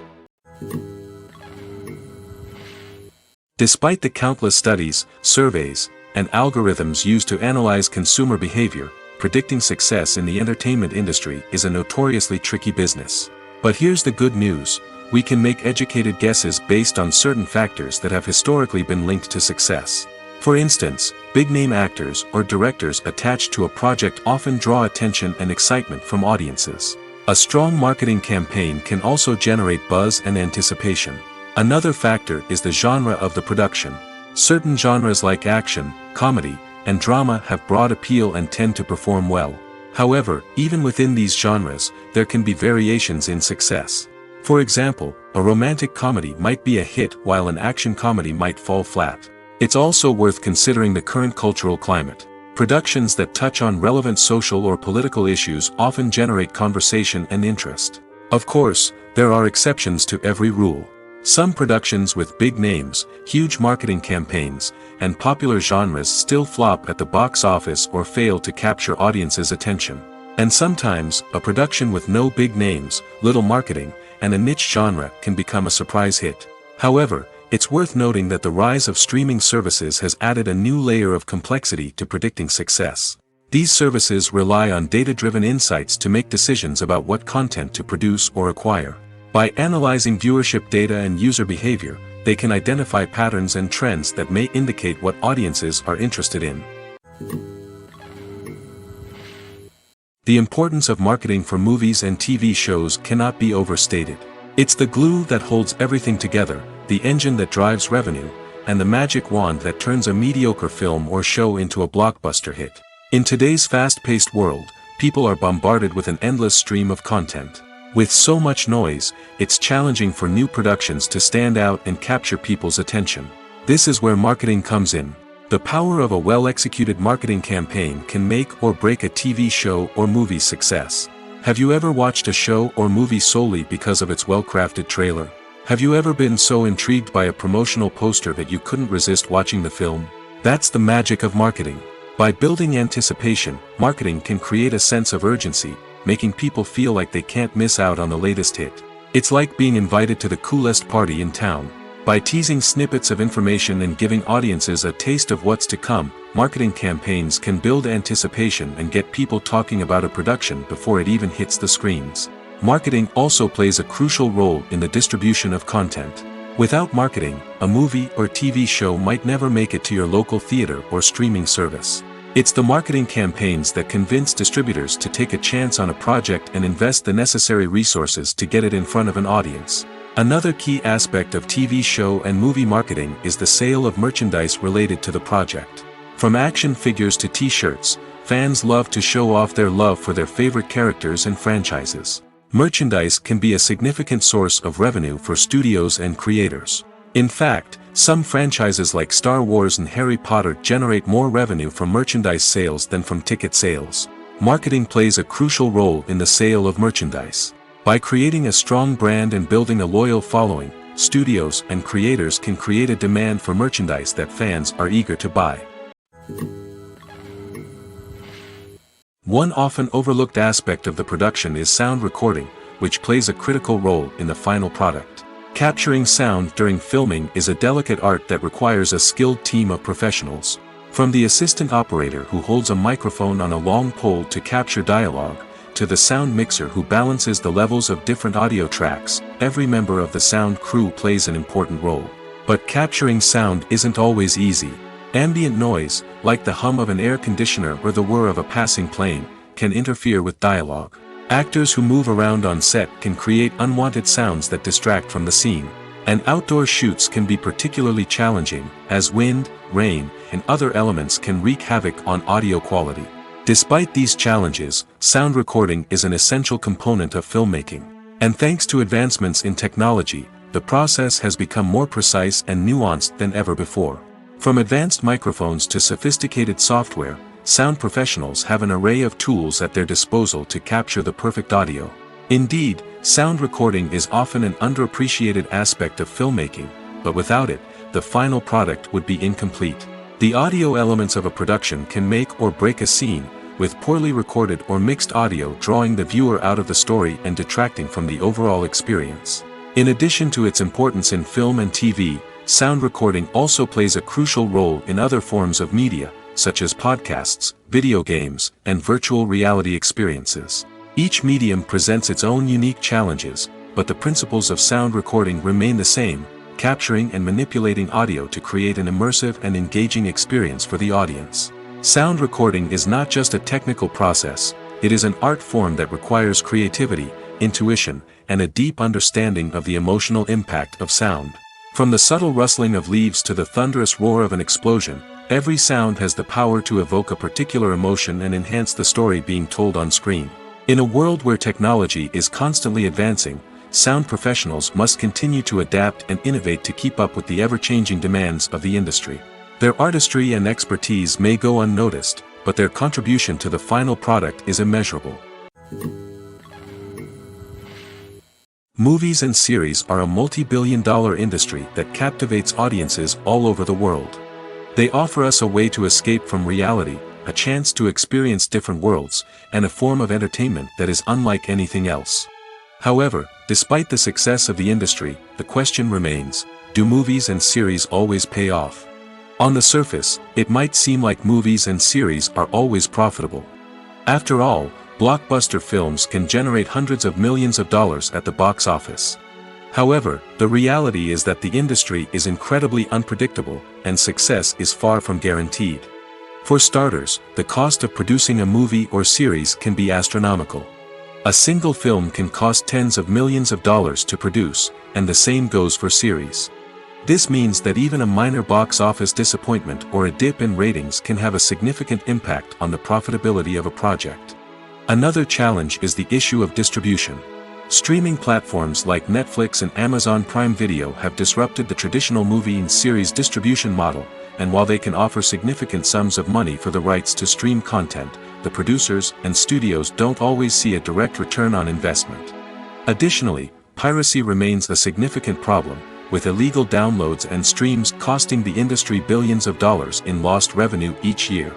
Despite the countless studies, surveys, and algorithms used to analyze consumer behavior, predicting success in the entertainment industry is a notoriously tricky business. But here's the good news: we can make educated guesses based on certain factors that have historically been linked to success. For instance, big-name actors or directors attached to a project often draw attention and excitement from audiences. A strong marketing campaign can also generate buzz and anticipation. Another factor is the genre of the production. Certain genres like action, comedy, and drama have broad appeal and tend to perform well. However, even within these genres, there can be variations in success. For example, a romantic comedy might be a hit while an action comedy might fall flat. It's also worth considering the current cultural climate. Productions that touch on relevant social or political issues often generate conversation and interest. Of course, there are exceptions to every rule. Some productions with big names, huge marketing campaigns, and popular genres still flop at the box office or fail to capture audiences' attention. And sometimes, a production with no big names, little marketing, and a niche genre can become a surprise hit. However, it's worth noting that the rise of streaming services has added a new layer of complexity to predicting success. These services rely on data-driven insights to make decisions about what content to produce or acquire. By analyzing viewership data and user behavior, they can identify patterns and trends that may indicate what audiences are interested in. The importance of marketing for movies and TV shows cannot be overstated. It's the glue that holds everything together, the engine that drives revenue, and the magic wand that turns a mediocre film or show into a blockbuster hit. In today's fast-paced world, people are bombarded with an endless stream of content. With so much noise, it's challenging for new productions to stand out and capture people's attention. This is where marketing comes in. The power of a well-executed marketing campaign can make or break a TV show or movie's success. Have you ever watched a show or movie solely because of its well-crafted trailer? Have you ever been so intrigued by a promotional poster that you couldn't resist watching the film? That's the magic of marketing. By building anticipation, marketing can create a sense of urgency, making people feel like they can't miss out on the latest hit. It's like being invited to the coolest party in town. By teasing snippets of information and giving audiences a taste of what's to come, marketing campaigns can build anticipation and get people talking about a production before it even hits the screens. Marketing also plays a crucial role in the distribution of content. Without marketing, a movie or TV show might never make it to your local theater or streaming service. It's the marketing campaigns that convince distributors to take a chance on a project and invest the necessary resources to get it in front of an audience. Another key aspect of TV show and movie marketing is the sale of merchandise related to the project. From action figures to t-shirts, fans love to show off their love for their favorite characters and franchises. Merchandise can be a significant source of revenue for studios and creators. In fact, some franchises like Star Wars and Harry Potter generate more revenue from merchandise sales than from ticket sales. Marketing plays a crucial role in the sale of merchandise. By creating a strong brand and building a loyal following, studios and creators can create a demand for merchandise that fans are eager to buy. One often overlooked aspect of the production is sound recording, which plays a critical role in the final product. Capturing sound during filming is a delicate art that requires a skilled team of professionals. From the assistant operator who holds a microphone on a long pole to capture dialogue, to the sound mixer who balances the levels of different audio tracks, every member of the sound crew plays an important role. But capturing sound isn't always easy. Ambient noise, like the hum of an air conditioner or the whir of a passing plane, can interfere with dialogue. Actors who move around on set can create unwanted sounds that distract from the scene. And outdoor shoots can be particularly challenging, as wind, rain, and other elements can wreak havoc on audio quality. Despite these challenges, sound recording is an essential component of filmmaking. And thanks to advancements in technology, the process has become more precise and nuanced than ever before. From advanced microphones to sophisticated software, sound professionals have an array of tools at their disposal to capture the perfect audio. Indeed, sound recording is often an underappreciated aspect of filmmaking, but without it, the final product would be incomplete. The audio elements of a production can make or break a scene, with poorly recorded or mixed audio drawing the viewer out of the story and detracting from the overall experience. In addition to its importance in film and TV, sound recording also plays a crucial role in other forms of media, such as podcasts, video games, and virtual reality experiences. Each medium presents its own unique challenges, but the principles of sound recording remain the same, capturing and manipulating audio to create an immersive and engaging experience for the audience. Sound recording is not just a technical process, it is an art form that requires creativity, intuition, and a deep understanding of the emotional impact of sound. From the subtle rustling of leaves to the thunderous roar of an explosion, every sound has the power to evoke a particular emotion and enhance the story being told on screen. In a world where technology is constantly advancing, sound professionals must continue to adapt and innovate to keep up with the ever-changing demands of the industry. Their artistry and expertise may go unnoticed, but their contribution to the final product is immeasurable. Movies and series are a multi-billion-dollar industry that captivates audiences all over the world. They offer us a way to escape from reality, a chance to experience different worlds, and a form of entertainment that is unlike anything else. However, despite the success of the industry, the question remains, do movies and series always pay off? On the surface, it might seem like movies and series are always profitable. After all, blockbuster films can generate hundreds of millions of dollars at the box office. However, the reality is that the industry is incredibly unpredictable, and success is far from guaranteed. For starters, the cost of producing a movie or series can be astronomical. A single film can cost tens of millions of dollars to produce, and the same goes for series. This means that even a minor box office disappointment or a dip in ratings can have a significant impact on the profitability of a project. Another challenge is the issue of distribution. Streaming platforms like Netflix and Amazon Prime Video have disrupted the traditional movie and series distribution model, and while they can offer significant sums of money for the rights to stream content, the producers and studios don't always see a direct return on investment. Additionally, piracy remains a significant problem, with illegal downloads and streams costing the industry billions of dollars in lost revenue each year.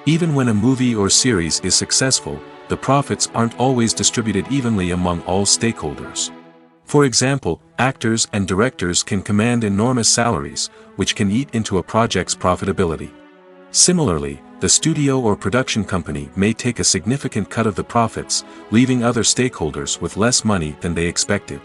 Even when a movie or series is successful, the profits aren't always distributed evenly among all stakeholders. For example, actors and directors can command enormous salaries, which can eat into a project's profitability. Similarly, the studio or production company may take a significant cut of the profits, leaving other stakeholders with less money than they expected.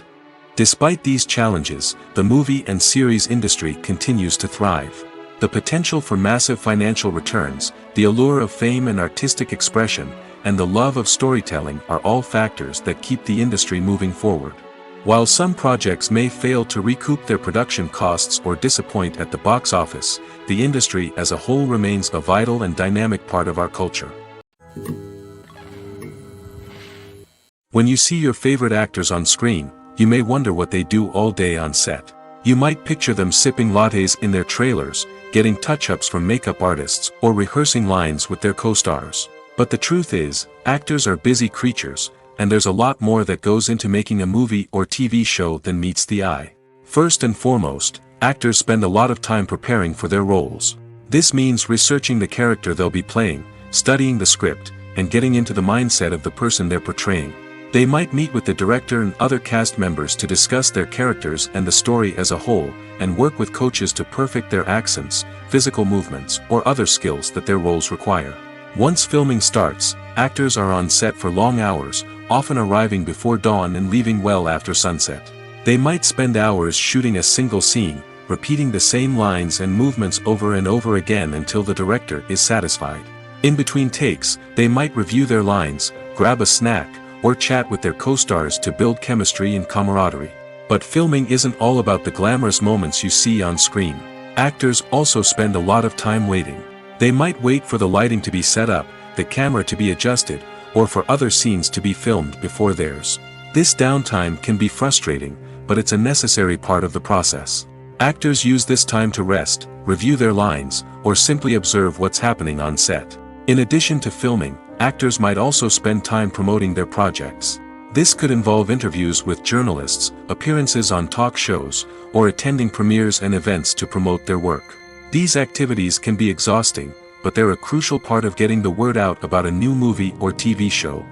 Despite these challenges, the movie and series industry continues to thrive. The potential for massive financial returns, the allure of fame and artistic expression, and the love of storytelling are all factors that keep the industry moving forward. While some projects may fail to recoup their production costs or disappoint at the box office, the industry as a whole remains a vital and dynamic part of our culture. When you see your favorite actors on screen, you may wonder what they do all day on set. You might picture them sipping lattes in their trailers, getting touch-ups from makeup artists, or rehearsing lines with their co-stars. But the truth is, actors are busy creatures, and there's a lot more that goes into making a movie or TV show than meets the eye. First and foremost, actors spend a lot of time preparing for their roles. This means researching the character they'll be playing, studying the script, and getting into the mindset of the person they're portraying. They might meet with the director and other cast members to discuss their characters and the story as a whole, and work with coaches to perfect their accents, physical movements, or other skills that their roles require. Once filming starts, actors are on set for long hours, often arriving before dawn and leaving well after sunset. They might spend hours shooting a single scene, repeating the same lines and movements over and over again until the director is satisfied. In between takes, they might review their lines, grab a snack, or chat with their co-stars to build chemistry and camaraderie. But filming isn't all about the glamorous moments you see on screen. Actors also spend a lot of time waiting. They might wait for the lighting to be set up, the camera to be adjusted, or for other scenes to be filmed before theirs. This downtime can be frustrating, but it's a necessary part of the process. Actors use this time to rest, review their lines, or simply observe what's happening on set. In addition to filming, actors might also spend time promoting their projects. This could involve interviews with journalists, appearances on talk shows, or attending premieres and events to promote their work. These activities can be exhausting, but they're a crucial part of getting the word out about a new movie or TV show.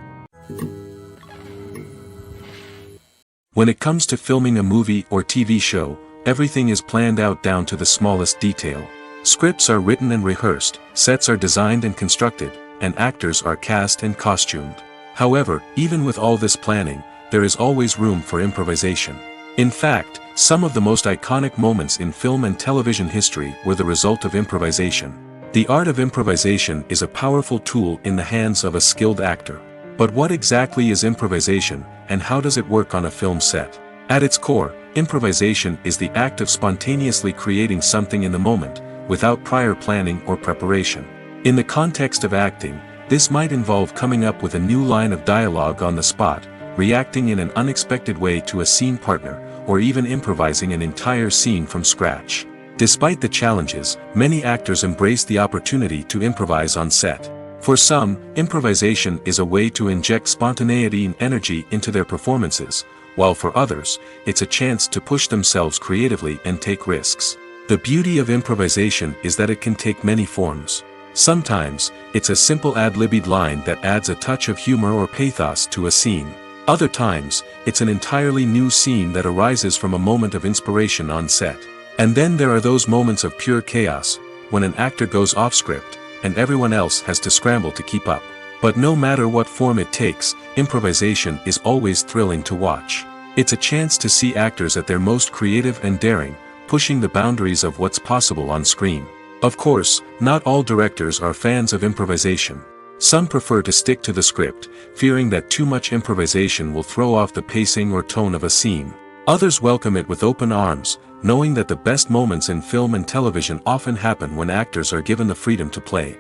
When it comes to filming a movie or TV show, everything is planned out down to the smallest detail. Scripts are written and rehearsed, sets are designed and constructed, and actors are cast and costumed. However, even with all this planning, there is always room for improvisation. In fact, some of the most iconic moments in film and television history were the result of improvisation. The art of improvisation is a powerful tool in the hands of a skilled actor. But what exactly is improvisation, and how does it work on a film set? At its core, improvisation is the act of spontaneously creating something in the moment, without prior planning or preparation. In the context of acting, this might involve coming up with a new line of dialogue on the spot, reacting in an unexpected way to a scene partner, or even improvising an entire scene from scratch. Despite the challenges, many actors embrace the opportunity to improvise on set. For some, improvisation is a way to inject spontaneity and energy into their performances, while for others, it's a chance to push themselves creatively and take risks. The beauty of improvisation is that it can take many forms. Sometimes, it's a simple ad-libbed line that adds a touch of humor or pathos to a scene. Other times, it's an entirely new scene that arises from a moment of inspiration on set. And then there are those moments of pure chaos, when an actor goes off script, and everyone else has to scramble to keep up. But no matter what form it takes, improvisation is always thrilling to watch. It's a chance to see actors at their most creative and daring, pushing the boundaries of what's possible on screen. Of course, not all directors are fans of improvisation. Some prefer to stick to the script, fearing that too much improvisation will throw off the pacing or tone of a scene. Others welcome it with open arms, knowing that the best moments in film and television often happen when actors are given the freedom to play.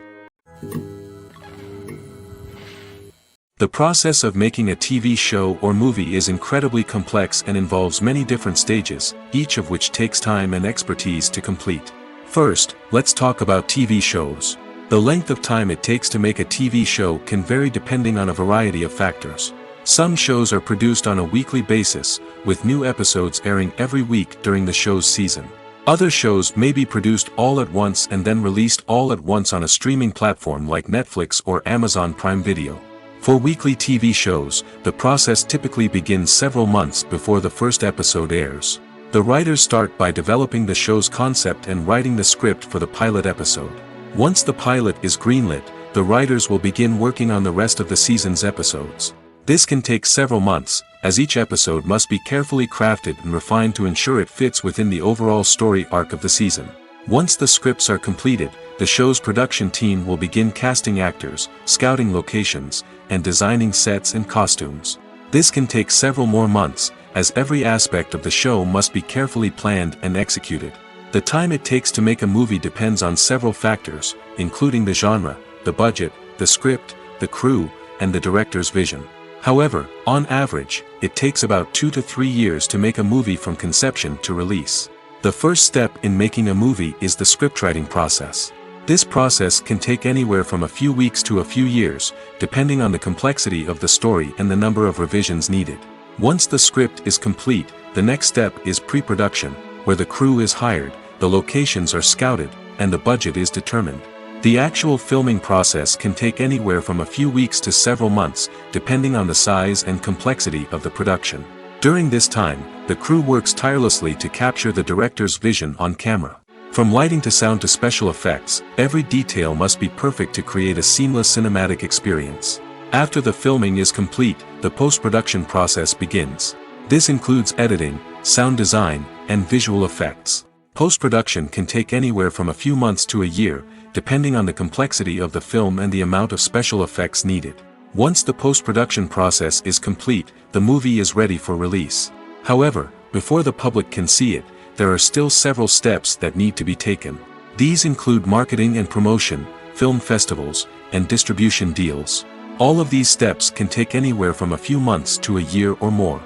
The process of making a TV show or movie is incredibly complex and involves many different stages, each of which takes time and expertise to complete. First, let's talk about TV shows. The length of time it takes to make a TV show can vary depending on a variety of factors. Some shows are produced on a weekly basis, with new episodes airing every week during the show's season. Other shows may be produced all at once and then released all at once on a streaming platform like Netflix or Amazon Prime Video. For weekly TV shows, the process typically begins several months before the first episode airs. The writers start by developing the show's concept and writing the script for the pilot episode. Once the pilot is greenlit, the writers will begin working on the rest of the season's episodes. This can take several months, as each episode must be carefully crafted and refined to ensure it fits within the overall story arc of the season. Once the scripts are completed, the show's production team will begin casting actors, scouting locations, and designing sets and costumes. This can take several more months, as every aspect of the show must be carefully planned and executed. The time it takes to make a movie depends on several factors, including the genre, the budget, the script, the crew, and the director's vision. However, on average, it takes about 2 to 3 years to make a movie from conception to release. The first step in making a movie is the scriptwriting process. This process can take anywhere from a few weeks to a few years, depending on the complexity of the story and the number of revisions needed. Once the script is complete, the next step is pre-production, where the crew is hired, the locations are scouted, and the budget is determined. The actual filming process can take anywhere from a few weeks to several months, depending on the size and complexity of the production. During this time, the crew works tirelessly to capture the director's vision on camera. From lighting to sound to special effects, every detail must be perfect to create a seamless cinematic experience. After the filming is complete, the post-production process begins. This includes editing, sound design, and visual effects. Post-production can take anywhere from a few months to a year, depending on the complexity of the film and the amount of special effects needed. Once the post-production process is complete, the movie is ready for release. However, before the public can see it, there are still several steps that need to be taken. These include marketing and promotion, film festivals, and distribution deals. All of these steps can take anywhere from a few months to a year or more.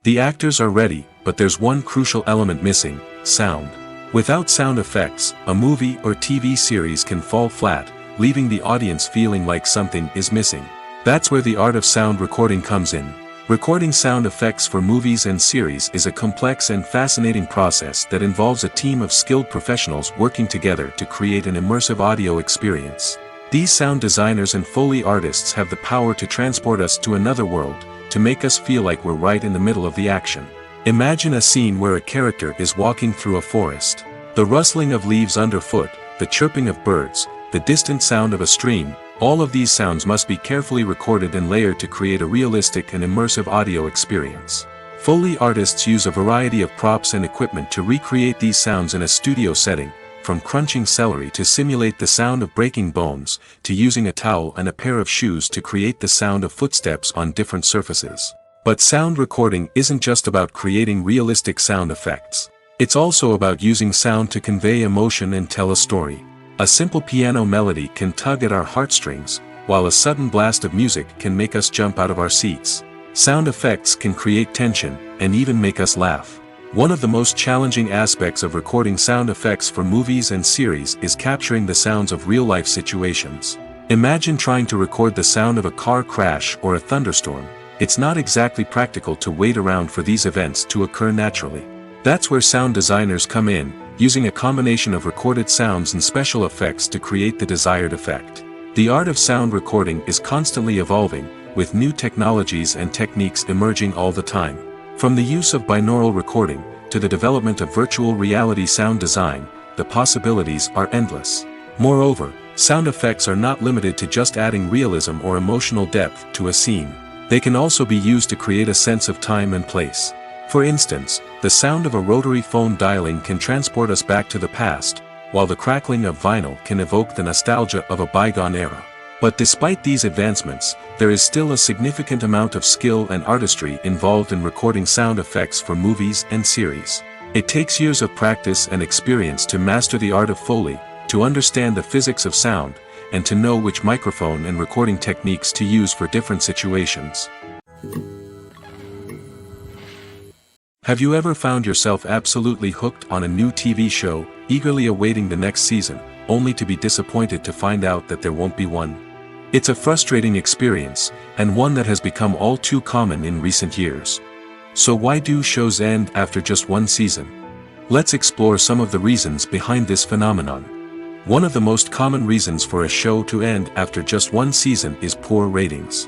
The actors are ready, but there's one crucial element missing: sound. Without sound effects, a movie or TV series can fall flat, leaving the audience feeling like something is missing. That's where the art of sound recording comes in. Recording sound effects for movies and series is a complex and fascinating process that involves a team of skilled professionals working together to create an immersive audio experience. These sound designers and Foley artists have the power to transport us to another world, to make us feel like we're right in the middle of the action. Imagine a scene where a character is walking through a forest. The rustling of leaves underfoot, the chirping of birds, the distant sound of a stream, all of these sounds must be carefully recorded and layered to create a realistic and immersive audio experience. Foley artists use a variety of props and equipment to recreate these sounds in a studio setting, from crunching celery to simulate the sound of breaking bones, to using a towel and a pair of shoes to create the sound of footsteps on different surfaces. But sound recording isn't just about creating realistic sound effects. It's also about using sound to convey emotion and tell a story. A simple piano melody can tug at our heartstrings, while a sudden blast of music can make us jump out of our seats. Sound effects can create tension, and even make us laugh. One of the most challenging aspects of recording sound effects for movies and series is capturing the sounds of real-life situations. Imagine trying to record the sound of a car crash or a thunderstorm. It's not exactly practical to wait around for these events to occur naturally. That's where sound designers come in, using a combination of recorded sounds and special effects to create the desired effect. The art of sound recording is constantly evolving, with new technologies and techniques emerging all the time. From the use of binaural recording, to the development of virtual reality sound design, the possibilities are endless. Moreover, sound effects are not limited to just adding realism or emotional depth to a scene. They can also be used to create a sense of time and place. For instance, the sound of a rotary phone dialing can transport us back to the past, while the crackling of vinyl can evoke the nostalgia of a bygone era. But despite these advancements, there is still a significant amount of skill and artistry involved in recording sound effects for movies and series. It takes years of practice and experience to master the art of Foley, to understand the physics of sound, and to know which microphone and recording techniques to use for different situations. Have you ever found yourself absolutely hooked on a new TV show, eagerly awaiting the next season, only to be disappointed to find out that there won't be one? It's a frustrating experience, and one that has become all too common in recent years. So why do shows end after just one season? Let's explore some of the reasons behind this phenomenon. One of the most common reasons for a show to end after just one season is poor ratings.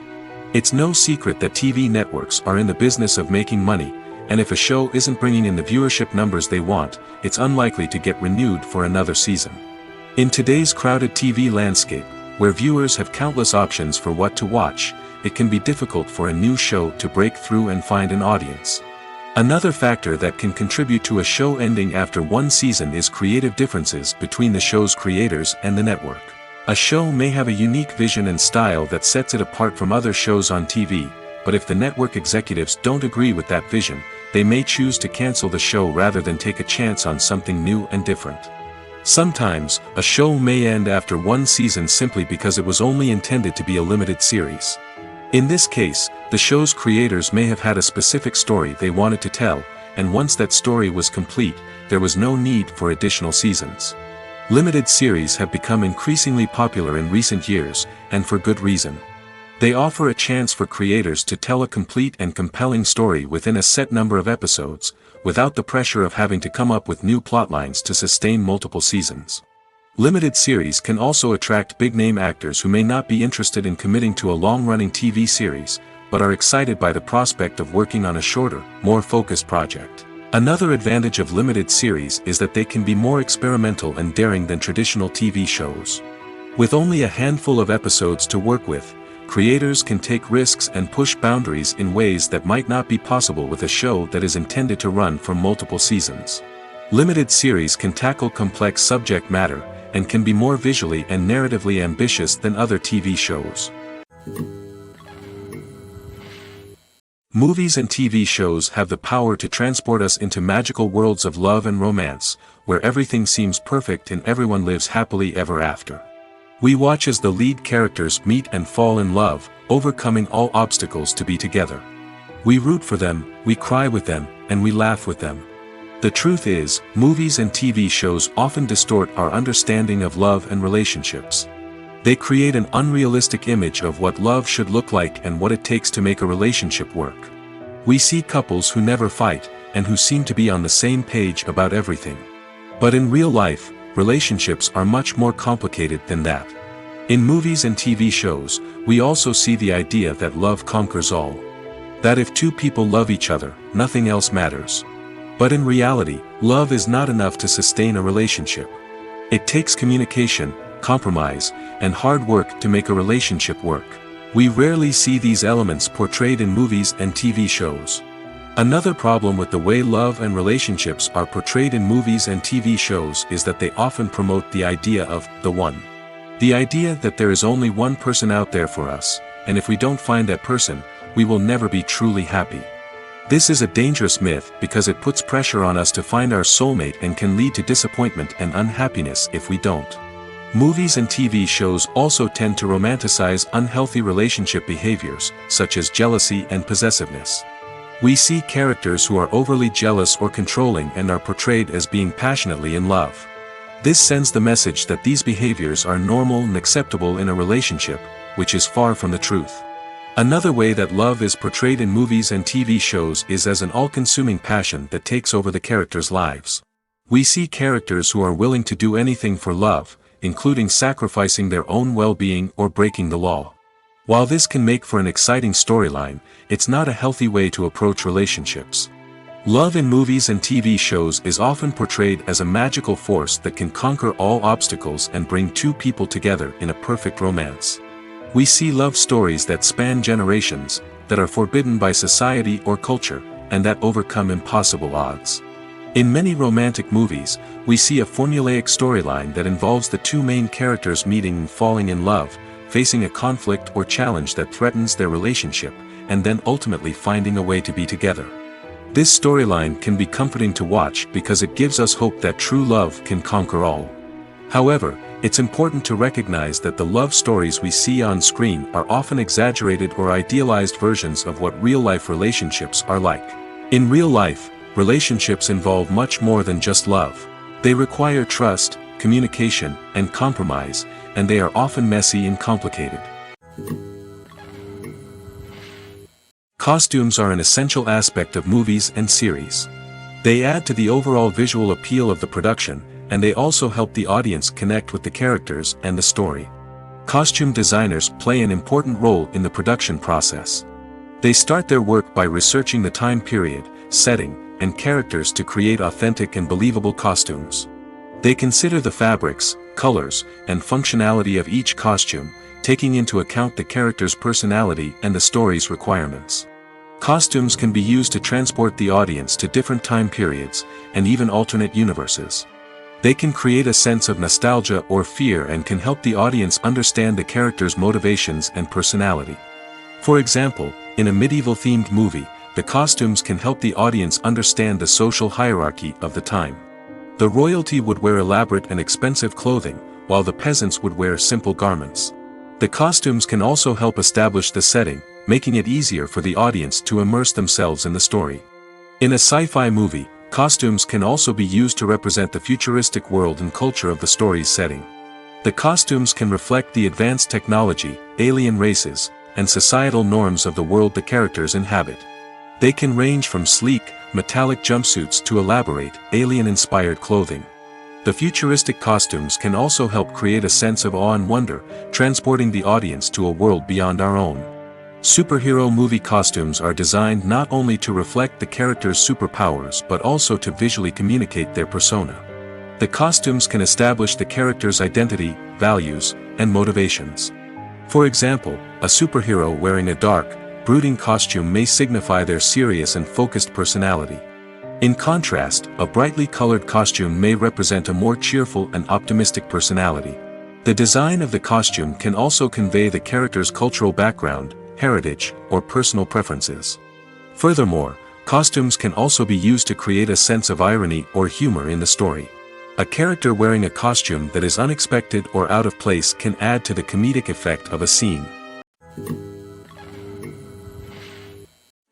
It's no secret that TV networks are in the business of making money, and if a show isn't bringing in the viewership numbers they want, it's unlikely to get renewed for another season. In today's crowded TV landscape, where viewers have countless options for what to watch, it can be difficult for a new show to break through and find an audience. Another factor that can contribute to a show ending after one season is creative differences between the show's creators and the network. A show may have a unique vision and style that sets it apart from other shows on TV, but if the network executives don't agree with that vision, they may choose to cancel the show rather than take a chance on something new and different. Sometimes, a show may end after one season simply because it was only intended to be a limited series. In this case, the show's creators may have had a specific story they wanted to tell, and once that story was complete, there was no need for additional seasons. Limited series have become increasingly popular in recent years, and for good reason. They offer a chance for creators to tell a complete and compelling story within a set number of episodes, without the pressure of having to come up with new plotlines to sustain multiple seasons. Limited series can also attract big-name actors who may not be interested in committing to a long-running TV series, but are excited by the prospect of working on a shorter, more focused project. Another advantage of limited series is that they can be more experimental and daring than traditional TV shows. With only a handful of episodes to work with, creators can take risks and push boundaries in ways that might not be possible with a show that is intended to run for multiple seasons. Limited series can tackle complex subject matter, and can be more visually and narratively ambitious than other TV shows. Movies and TV shows have the power to transport us into magical worlds of love and romance, where everything seems perfect and everyone lives happily ever after. We watch as the lead characters meet and fall in love, overcoming all obstacles to be together. We root for them, we cry with them, and we laugh with them. The truth is, movies and TV shows often distort our understanding of love and relationships. They create an unrealistic image of what love should look like and what it takes to make a relationship work. We see couples who never fight, and who seem to be on the same page about everything. But in real life, relationships are much more complicated than that. In movies and TV shows, we also see the idea that love conquers all. That if two people love each other, nothing else matters. But in reality, love is not enough to sustain a relationship. It takes communication, compromise, and hard work to make a relationship work. We rarely see these elements portrayed in movies and TV shows. Another problem with the way love and relationships are portrayed in movies and TV shows is that they often promote the idea of the one. The idea that there is only one person out there for us, and if we don't find that person, we will never be truly happy. This is a dangerous myth because it puts pressure on us to find our soulmate and can lead to disappointment and unhappiness if we don't. Movies and TV shows also tend to romanticize unhealthy relationship behaviors, such as jealousy and possessiveness. We see characters who are overly jealous or controlling and are portrayed as being passionately in love. This sends the message that these behaviors are normal and acceptable in a relationship, which is far from the truth. Another way that love is portrayed in movies and TV shows is as an all-consuming passion that takes over the characters' lives. We see characters who are willing to do anything for love, including sacrificing their own well-being or breaking the law. While this can make for an exciting storyline, it's not a healthy way to approach relationships. Love in movies and TV shows is often portrayed as a magical force that can conquer all obstacles and bring two people together in a perfect romance. We see love stories that span generations, that are forbidden by society or culture, and that overcome impossible odds. In many romantic movies, we see a formulaic storyline that involves the two main characters meeting and falling in love, facing a conflict or challenge that threatens their relationship, and then ultimately finding a way to be together. This storyline can be comforting to watch because it gives us hope that true love can conquer all. However, it's important to recognize that the love stories we see on screen are often exaggerated or idealized versions of what real-life relationships are like. In real life, relationships involve much more than just love. They require trust, communication, and compromise, and they are often messy and complicated. Costumes are an essential aspect of movies and series. They add to the overall visual appeal of the production, and they also help the audience connect with the characters and the story. Costume designers play an important role in the production process. They start their work by researching the time period, setting, and characters to create authentic and believable costumes. They consider the fabrics, colors, and functionality of each costume, taking into account the character's personality and the story's requirements. Costumes can be used to transport the audience to different time periods, and even alternate universes. They can create a sense of nostalgia or fear and can help the audience understand the character's motivations and personality. For example, in a medieval-themed movie, the costumes can help the audience understand the social hierarchy of the time. The royalty would wear elaborate and expensive clothing, while the peasants would wear simple garments. The costumes can also help establish the setting, making it easier for the audience to immerse themselves in the story. In a sci-fi movie, costumes can also be used to represent the futuristic world and culture of the story's setting. The costumes can reflect the advanced technology, alien races, and societal norms of the world the characters inhabit. They can range from sleek, metallic jumpsuits to elaborate, alien-inspired clothing. The futuristic costumes can also help create a sense of awe and wonder, transporting the audience to a world beyond our own. Superhero movie costumes are designed not only to reflect the character's superpowers but also to visually communicate their persona. The costumes can establish the character's identity, values, and motivations. For example, a superhero wearing a dark, brooding costume may signify their serious and focused personality. In contrast, a brightly colored costume may represent a more cheerful and optimistic personality. The design of the costume can also convey the character's cultural background, heritage, or personal preferences. Furthermore, costumes can also be used to create a sense of irony or humor in the story. A character wearing a costume that is unexpected or out of place can add to the comedic effect of a scene.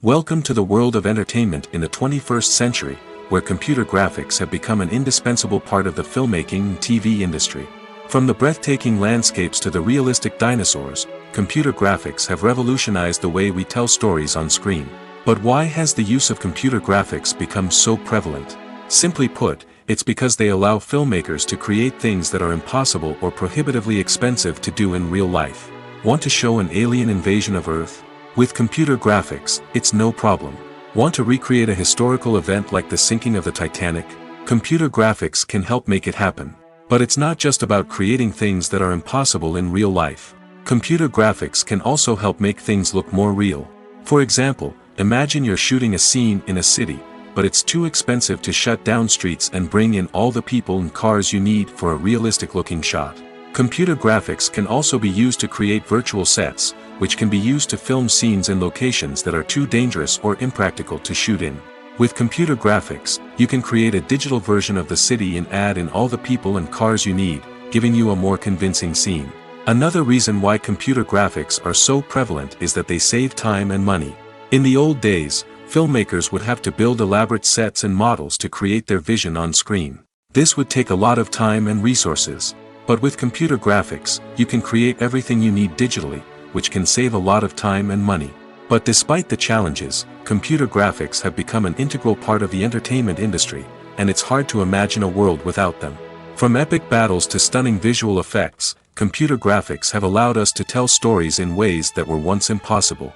Welcome to the world of entertainment in the 21st century, where computer graphics have become an indispensable part of the filmmaking and TV industry. From the breathtaking landscapes to the realistic dinosaurs, computer graphics have revolutionized the way we tell stories on screen. But why has the use of computer graphics become so prevalent? Simply put, it's because they allow filmmakers to create things that are impossible or prohibitively expensive to do in real life. Want to show an alien invasion of Earth? With computer graphics, it's no problem. Want to recreate a historical event like the sinking of the Titanic? Computer graphics can help make it happen. But it's not just about creating things that are impossible in real life. Computer graphics can also help make things look more real. For example, imagine you're shooting a scene in a city, but it's too expensive to shut down streets and bring in all the people and cars you need for a realistic-looking shot. Computer graphics can also be used to create virtual sets, which can be used to film scenes in locations that are too dangerous or impractical to shoot in. With computer graphics, you can create a digital version of the city and add in all the people and cars you need, giving you a more convincing scene. Another reason why computer graphics are so prevalent is that they save time and money. In the old days, filmmakers would have to build elaborate sets and models to create their vision on screen. This would take a lot of time and resources. But with computer graphics, you can create everything you need digitally, which can save a lot of time and money. But despite the challenges, computer graphics have become an integral part of the entertainment industry, and it's hard to imagine a world without them. From epic battles to stunning visual effects, computer graphics have allowed us to tell stories in ways that were once impossible.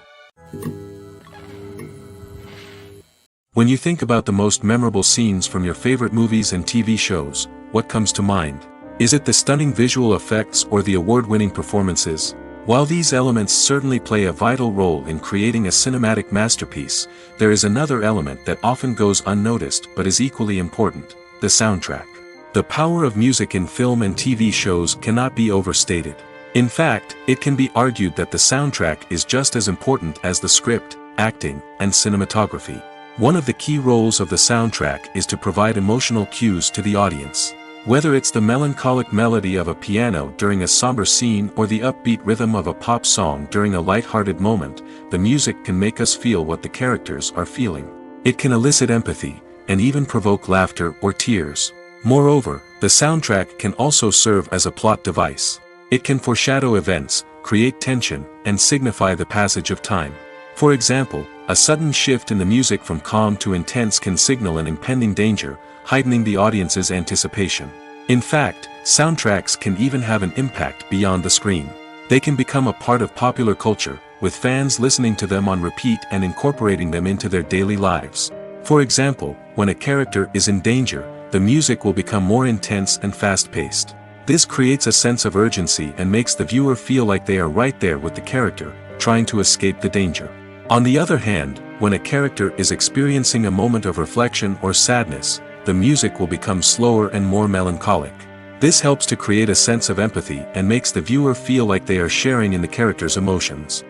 When you think about the most memorable scenes from your favorite movies and TV shows, what comes to mind? Is it the stunning visual effects or the award-winning performances? While these elements certainly play a vital role in creating a cinematic masterpiece, there is another element that often goes unnoticed but is equally important: the soundtrack. The power of music in film and TV shows cannot be overstated. In fact, it can be argued that the soundtrack is just as important as the script, acting, and cinematography. One of the key roles of the soundtrack is to provide emotional cues to the audience. Whether it's the melancholic melody of a piano during a somber scene or the upbeat rhythm of a pop song during a light-hearted moment, the music can make us feel what the characters are feeling. It can elicit empathy, and even provoke laughter or tears. Moreover, the soundtrack can also serve as a plot device. It can foreshadow events, create tension, and signify the passage of time. For example, a sudden shift in the music from calm to intense can signal an impending danger, heightening the audience's anticipation. In fact, soundtracks can even have an impact beyond the screen. They can become a part of popular culture, with fans listening to them on repeat and incorporating them into their daily lives. For example, when a character is in danger, the music will become more intense and fast-paced. This creates a sense of urgency and makes the viewer feel like they are right there with the character, trying to escape the danger. On the other hand, when a character is experiencing a moment of reflection or sadness, the music will become slower and more melancholic. This helps to create a sense of empathy and makes the viewer feel like they are sharing in the character's emotions.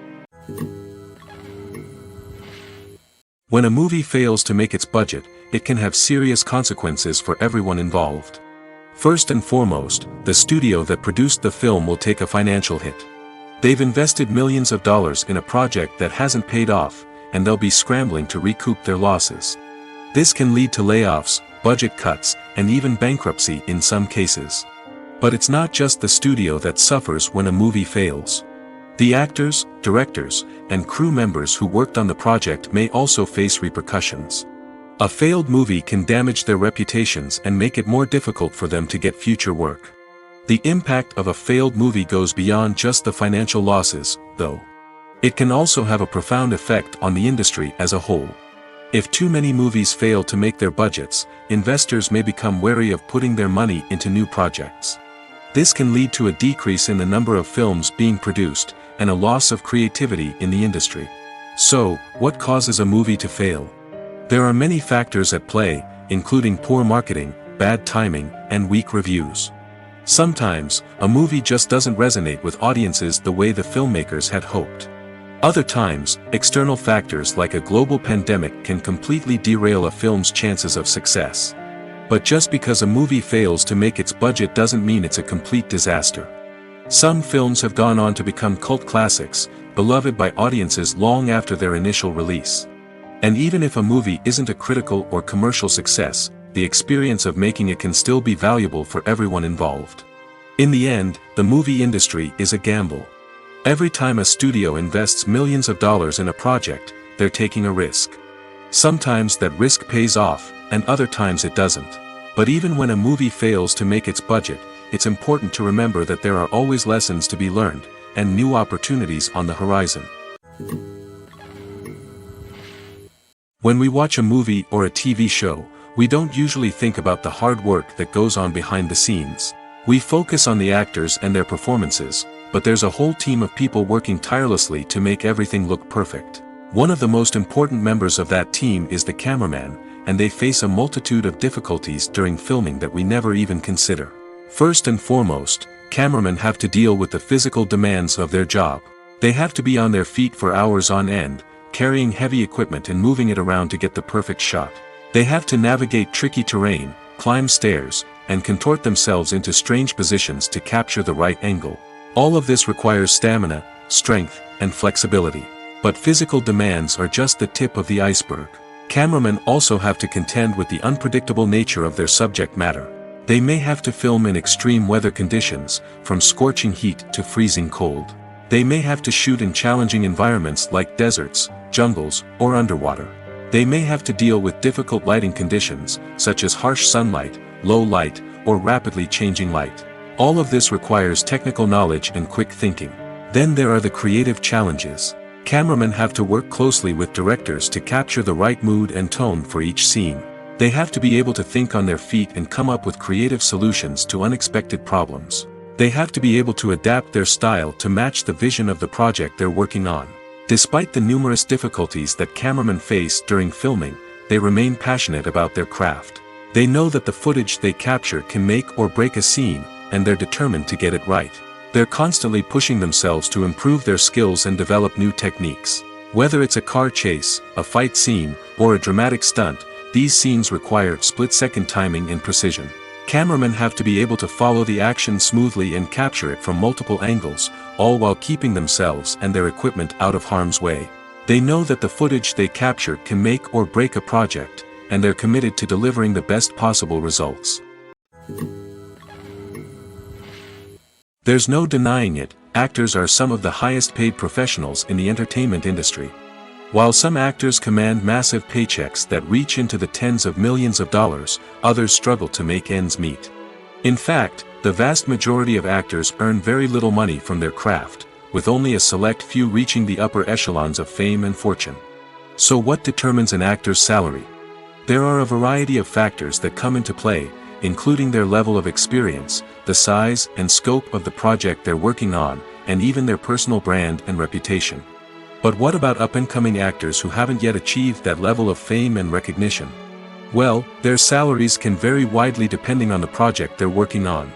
When a movie fails to make its budget, it can have serious consequences for everyone involved. First and foremost, the studio that produced the film will take a financial hit. They've invested millions of dollars in a project that hasn't paid off, and they'll be scrambling to recoup their losses. This can lead to layoffs, budget cuts, and even bankruptcy in some cases. But it's not just the studio that suffers when a movie fails. The actors, directors, and crew members who worked on the project may also face repercussions. A failed movie can damage their reputations and make it more difficult for them to get future work. The impact of a failed movie goes beyond just the financial losses, though. It can also have a profound effect on the industry as a whole. If too many movies fail to make their budgets, investors may become wary of putting their money into new projects. This can lead to a decrease in the number of films being produced, and a loss of creativity in the industry. So, what causes a movie to fail? There are many factors at play, including poor marketing, bad timing, and weak reviews. Sometimes, a movie just doesn't resonate with audiences the way the filmmakers had hoped. Other times, external factors like a global pandemic can completely derail a film's chances of success. But just because a movie fails to make its budget doesn't mean it's a complete disaster. Some films have gone on to become cult classics, beloved by audiences long after their initial release. And even if a movie isn't a critical or commercial success, the experience of making it can still be valuable for everyone involved. In the end, the movie industry is a gamble. Every time a studio invests millions of dollars in a project, they're taking a risk. Sometimes that risk pays off, and other times it doesn't. But even when a movie fails to make its budget, it's important to remember that there are always lessons to be learned, and new opportunities on the horizon. When we watch a movie or a TV show, we don't usually think about the hard work that goes on behind the scenes. We focus on the actors and their performances, but there's a whole team of people working tirelessly to make everything look perfect. One of the most important members of that team is the cameraman, and they face a multitude of difficulties during filming that we never even consider. First and foremost, cameramen have to deal with the physical demands of their job. They have to be on their feet for hours on end, carrying heavy equipment and moving it around to get the perfect shot. They have to navigate tricky terrain, climb stairs, and contort themselves into strange positions to capture the right angle. All of this requires stamina, strength, and flexibility. But physical demands are just the tip of the iceberg. Cameramen also have to contend with the unpredictable nature of their subject matter. They may have to film in extreme weather conditions, from scorching heat to freezing cold. They may have to shoot in challenging environments like deserts, jungles, or underwater. They may have to deal with difficult lighting conditions, such as harsh sunlight, low light, or rapidly changing light. All of this requires technical knowledge and quick thinking. Then there are the creative challenges. Cameramen have to work closely with directors to capture the right mood and tone for each scene. They have to be able to think on their feet and come up with creative solutions to unexpected problems. They have to be able to adapt their style to match the vision of the project they're working on. Despite the numerous difficulties that cameramen face during filming, they remain passionate about their craft. They know that the footage they capture can make or break a scene, and they're determined to get it right. They're constantly pushing themselves to improve their skills and develop new techniques. Whether it's a car chase, a fight scene, or a dramatic stunt, these scenes require split-second timing and precision. Cameramen have to be able to follow the action smoothly and capture it from multiple angles, all while keeping themselves and their equipment out of harm's way. They know that the footage they capture can make or break a project, and they're committed to delivering the best possible results. There's no denying it, actors are some of the highest paid professionals in the entertainment industry. While some actors command massive paychecks that reach into the tens of millions of dollars, others struggle to make ends meet. In fact, the vast majority of actors earn very little money from their craft, with only a select few reaching the upper echelons of fame and fortune. So what determines an actor's salary? There are a variety of factors that come into play, including their level of experience, the size and scope of the project they're working on, and even their personal brand and reputation. But what about up-and-coming actors who haven't yet achieved that level of fame and recognition? Well, their salaries can vary widely depending on the project they're working on.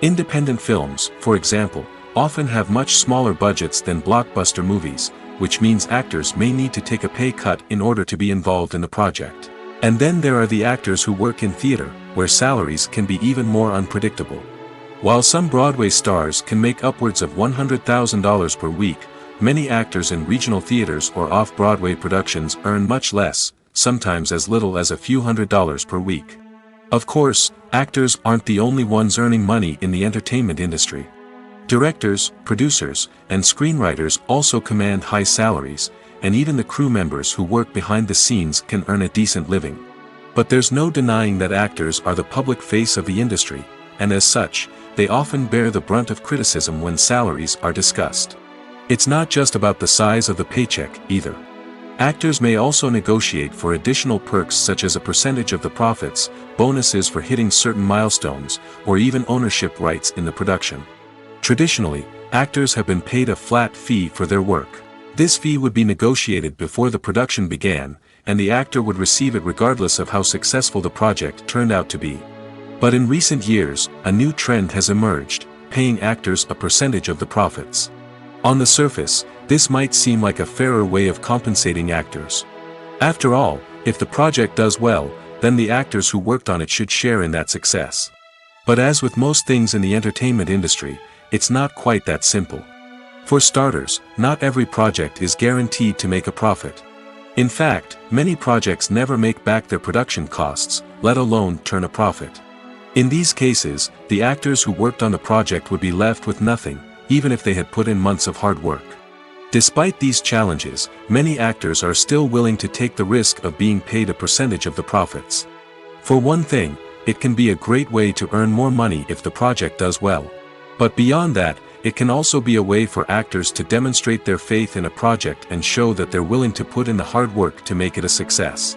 Independent films, for example, often have much smaller budgets than blockbuster movies, which means actors may need to take a pay cut in order to be involved in the project. And then there are the actors who work in theater, where salaries can be even more unpredictable. While some Broadway stars can make upwards of $100,000 per week, many actors in regional theaters or off-Broadway productions earn much less, sometimes as little as a few $100s per week. Of course, actors aren't the only ones earning money in the entertainment industry. Directors, producers, and screenwriters also command high salaries, and even the crew members who work behind the scenes can earn a decent living. But there's no denying that actors are the public face of the industry, and as such, they often bear the brunt of criticism when salaries are discussed. It's not just about the size of the paycheck, either. Actors may also negotiate for additional perks such as a percentage of the profits, bonuses for hitting certain milestones, or even ownership rights in the production. Traditionally, actors have been paid a flat fee for their work. This fee would be negotiated before the production began, and the actor would receive it regardless of how successful the project turned out to be. But in recent years, a new trend has emerged, paying actors a percentage of the profits. On the surface, this might seem like a fairer way of compensating actors. After all, if the project does well, then the actors who worked on it should share in that success. But as with most things in the entertainment industry, it's not quite that simple. For starters, not every project is guaranteed to make a profit. In fact, many projects never make back their production costs, let alone turn a profit. In these cases, the actors who worked on the project would be left with nothing, even if they had put in months of hard work. Despite these challenges, many actors are still willing to take the risk of being paid a percentage of the profits. For one thing, it can be a great way to earn more money if the project does well. But beyond that, it can also be a way for actors to demonstrate their faith in a project and show that they're willing to put in the hard work to make it a success.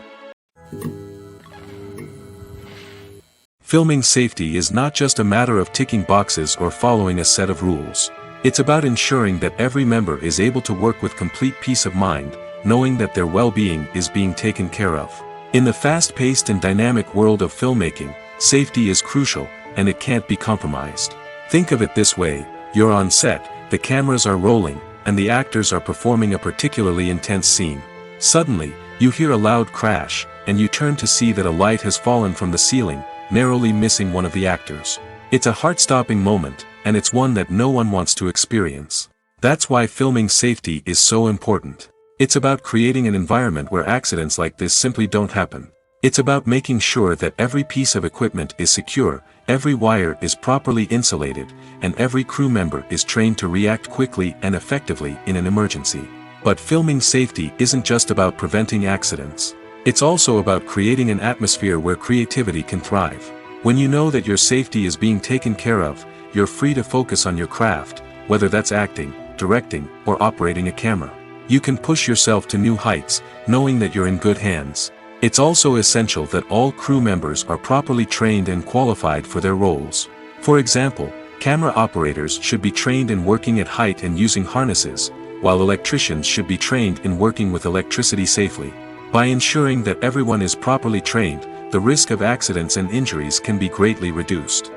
Filming safety is not just a matter of ticking boxes or following a set of rules. It's about ensuring that every member is able to work with complete peace of mind, knowing that their well-being is being taken care of. In the fast-paced and dynamic world of filmmaking, safety is crucial, and it can't be compromised. Think of it this way: you're on set, the cameras are rolling, and the actors are performing a particularly intense scene. Suddenly, you hear a loud crash, and you turn to see that a light has fallen from the ceiling, narrowly missing one of the actors. It's a heart-stopping moment, and it's one that no one wants to experience. That's why filming safety is so important. It's about creating an environment where accidents like this simply don't happen. It's about making sure that every piece of equipment is secure, every wire is properly insulated, and every crew member is trained to react quickly and effectively in an emergency. But filming safety isn't just about preventing accidents. It's also about creating an atmosphere where creativity can thrive. When you know that your safety is being taken care of, you're free to focus on your craft, whether that's acting, directing, or operating a camera. You can push yourself to new heights, knowing that you're in good hands. It's also essential that all crew members are properly trained and qualified for their roles. For example, camera operators should be trained in working at height and using harnesses, while electricians should be trained in working with electricity safely. By ensuring that everyone is properly trained, the risk of accidents and injuries can be greatly reduced.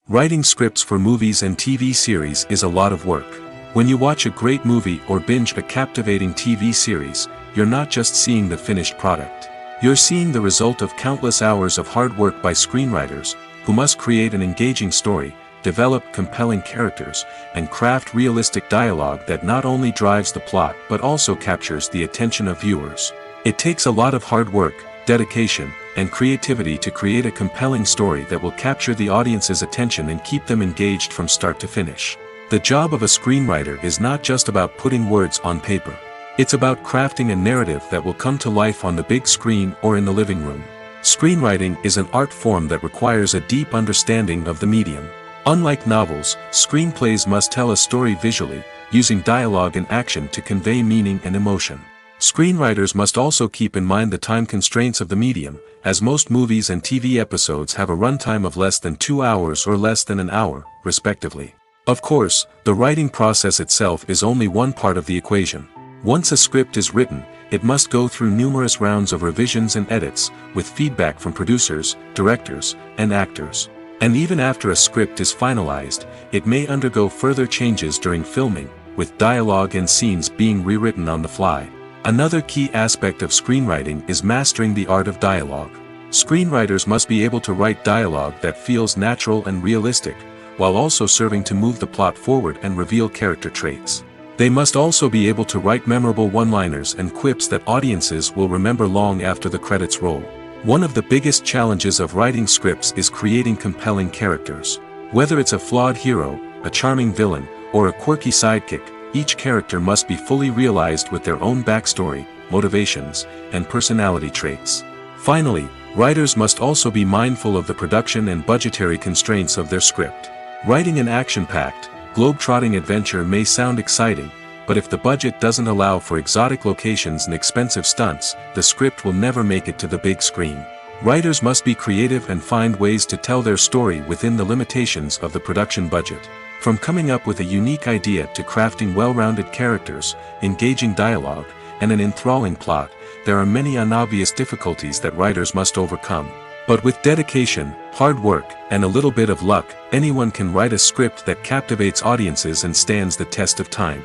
Writing scripts for movies and TV series is a lot of work. When you watch a great movie or binge a captivating TV series, you're not just seeing the finished product. You're seeing the result of countless hours of hard work by screenwriters, who must create an engaging story, develop compelling characters, and craft realistic dialogue that not only drives the plot but also captures the attention of viewers. It takes a lot of hard work, dedication, and creativity to create a compelling story that will capture the audience's attention and keep them engaged from start to finish. The job of a screenwriter is not just about putting words on paper. It's about crafting a narrative that will come to life on the big screen or in the living room. Screenwriting is an art form that requires a deep understanding of the medium. Unlike novels, screenplays must tell a story visually, using dialogue and action to convey meaning and emotion. Screenwriters must also keep in mind the time constraints of the medium, as most movies and TV episodes have a runtime of less than 2 hours or less than an hour, respectively. Of course, the writing process itself is only one part of the equation. Once a script is written, it must go through numerous rounds of revisions and edits, with feedback from producers, directors, and actors. And even after a script is finalized, it may undergo further changes during filming, with dialogue and scenes being rewritten on the fly. Another key aspect of screenwriting is mastering the art of dialogue. Screenwriters must be able to write dialogue that feels natural and realistic, while also serving to move the plot forward and reveal character traits. They must also be able to write memorable one-liners and quips that audiences will remember long after the credits roll. One of the biggest challenges of writing scripts is creating compelling characters. Whether it's a flawed hero, a charming villain, or a quirky sidekick, each character must be fully realized with their own backstory, motivations, and personality traits. Finally, writers must also be mindful of the production and budgetary constraints of their script. Writing an action-packed, globe-trotting adventure may sound exciting, but if the budget doesn't allow for exotic locations and expensive stunts, the script will never make it to the big screen. Writers must be creative and find ways to tell their story within the limitations of the production budget. From coming up with a unique idea to crafting well-rounded characters, engaging dialogue, and an enthralling plot, there are many unobvious difficulties that writers must overcome. But with dedication, hard work, and a little bit of luck, anyone can write a script that captivates audiences and stands the test of time.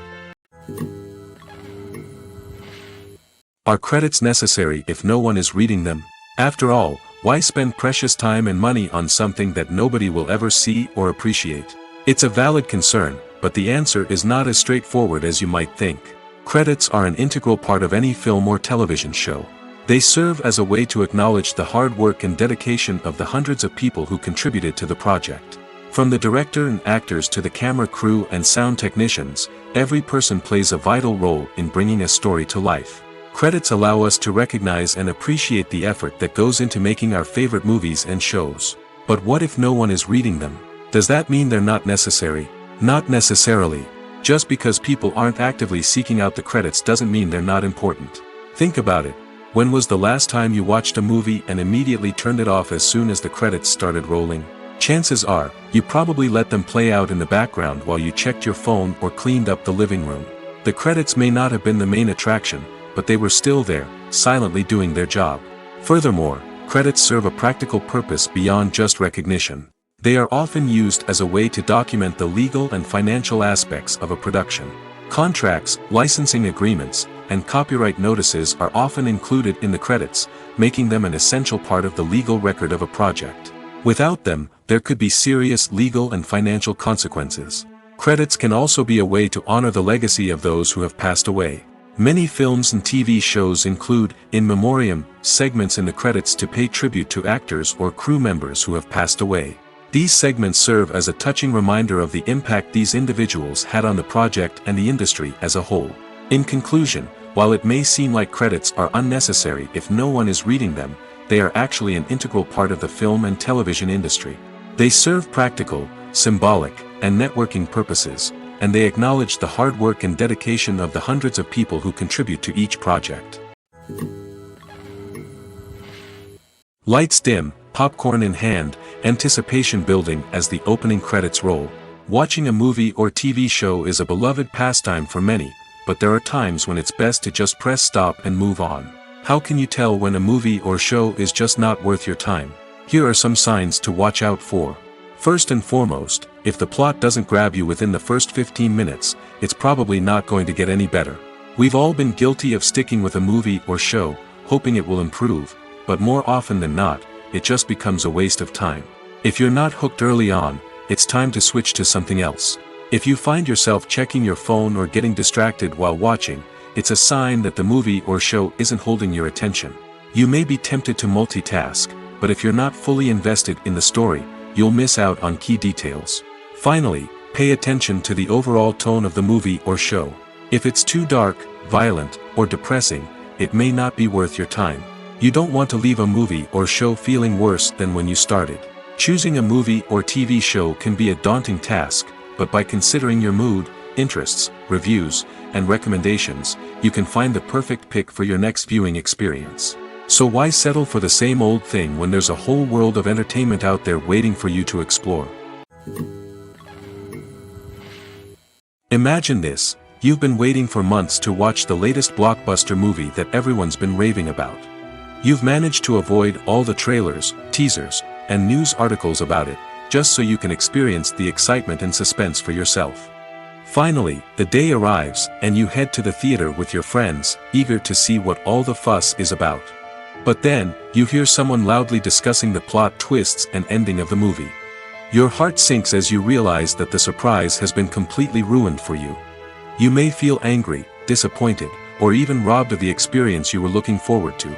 Are credits necessary if no one is reading them? After all, why spend precious time and money on something that nobody will ever see or appreciate? It's a valid concern, but the answer is not as straightforward as you might think. Credits are an integral part of any film or television show. They serve as a way to acknowledge the hard work and dedication of the hundreds of people who contributed to the project. From the director and actors to the camera crew and sound technicians, every person plays a vital role in bringing a story to life. Credits allow us to recognize and appreciate the effort that goes into making our favorite movies and shows. But what if no one is reading them? Does that mean they're not necessary? Not necessarily. Just because people aren't actively seeking out the credits doesn't mean they're not important. Think about it. When was the last time you watched a movie and immediately turned it off as soon as the credits started rolling? Chances are, you probably let them play out in the background while you checked your phone or cleaned up the living room. The credits may not have been the main attraction, but they were still there, silently doing their job. Furthermore, credits serve a practical purpose beyond just recognition. They are often used as a way to document the legal and financial aspects of a production. Contracts, licensing agreements, and copyright notices are often included in the credits, making them an essential part of the legal record of a project. Without them, there could be serious legal and financial consequences. Credits can also be a way to honor the legacy of those who have passed away. Many films and TV shows include, in memoriam, segments in the credits to pay tribute to actors or crew members who have passed away. These segments serve as a touching reminder of the impact these individuals had on the project and the industry as a whole. In conclusion, while it may seem like credits are unnecessary if no one is reading them, they are actually an integral part of the film and television industry. They serve practical, symbolic, and networking purposes, and they acknowledge the hard work and dedication of the hundreds of people who contribute to each project. Lights dim, popcorn in hand, anticipation building as the opening credits roll. Watching a movie or TV show is a beloved pastime for many, but there are times when it's best to just press stop and move on. How can you tell when a movie or show is just not worth your time? Here are some signs to watch out for. First and foremost, if the plot doesn't grab you within the first 15 minutes, it's probably not going to get any better. We've all been guilty of sticking with a movie or show, hoping it will improve, but more often than not, it just becomes a waste of time. If you're not hooked early on, it's time to switch to something else. If you find yourself checking your phone or getting distracted while watching, it's a sign that the movie or show isn't holding your attention. You may be tempted to multitask, but if you're not fully invested in the story, you'll miss out on key details. Finally, pay attention to the overall tone of the movie or show. If it's too dark, violent, or depressing, it may not be worth your time. You don't want to leave a movie or show feeling worse than when you started. Choosing a movie or TV show can be a daunting task, but by considering your mood, interests, reviews, and recommendations, you can find the perfect pick for your next viewing experience. So why settle for the same old thing when there's a whole world of entertainment out there waiting for you to explore? Imagine this: you've been waiting for months to watch the latest blockbuster movie that everyone's been raving about. You've managed to avoid all the trailers, teasers, and news articles about it, just so you can experience the excitement and suspense for yourself. Finally, the day arrives, and you head to the theater with your friends, eager to see what all the fuss is about. But then, you hear someone loudly discussing the plot twists and ending of the movie. Your heart sinks as you realize that the surprise has been completely ruined for you. You may feel angry, disappointed, or even robbed of the experience you were looking forward to.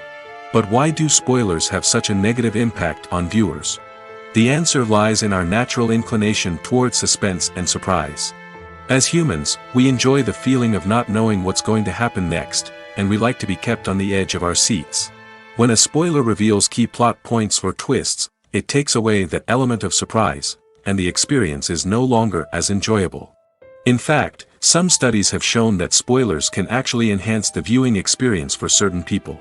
But why do spoilers have such a negative impact on viewers? The answer lies in our natural inclination towards suspense and surprise. As humans, we enjoy the feeling of not knowing what's going to happen next, and we like to be kept on the edge of our seats. When a spoiler reveals key plot points or twists, it takes away that element of surprise, and the experience is no longer as enjoyable. In fact, some studies have shown that spoilers can actually enhance the viewing experience for certain people.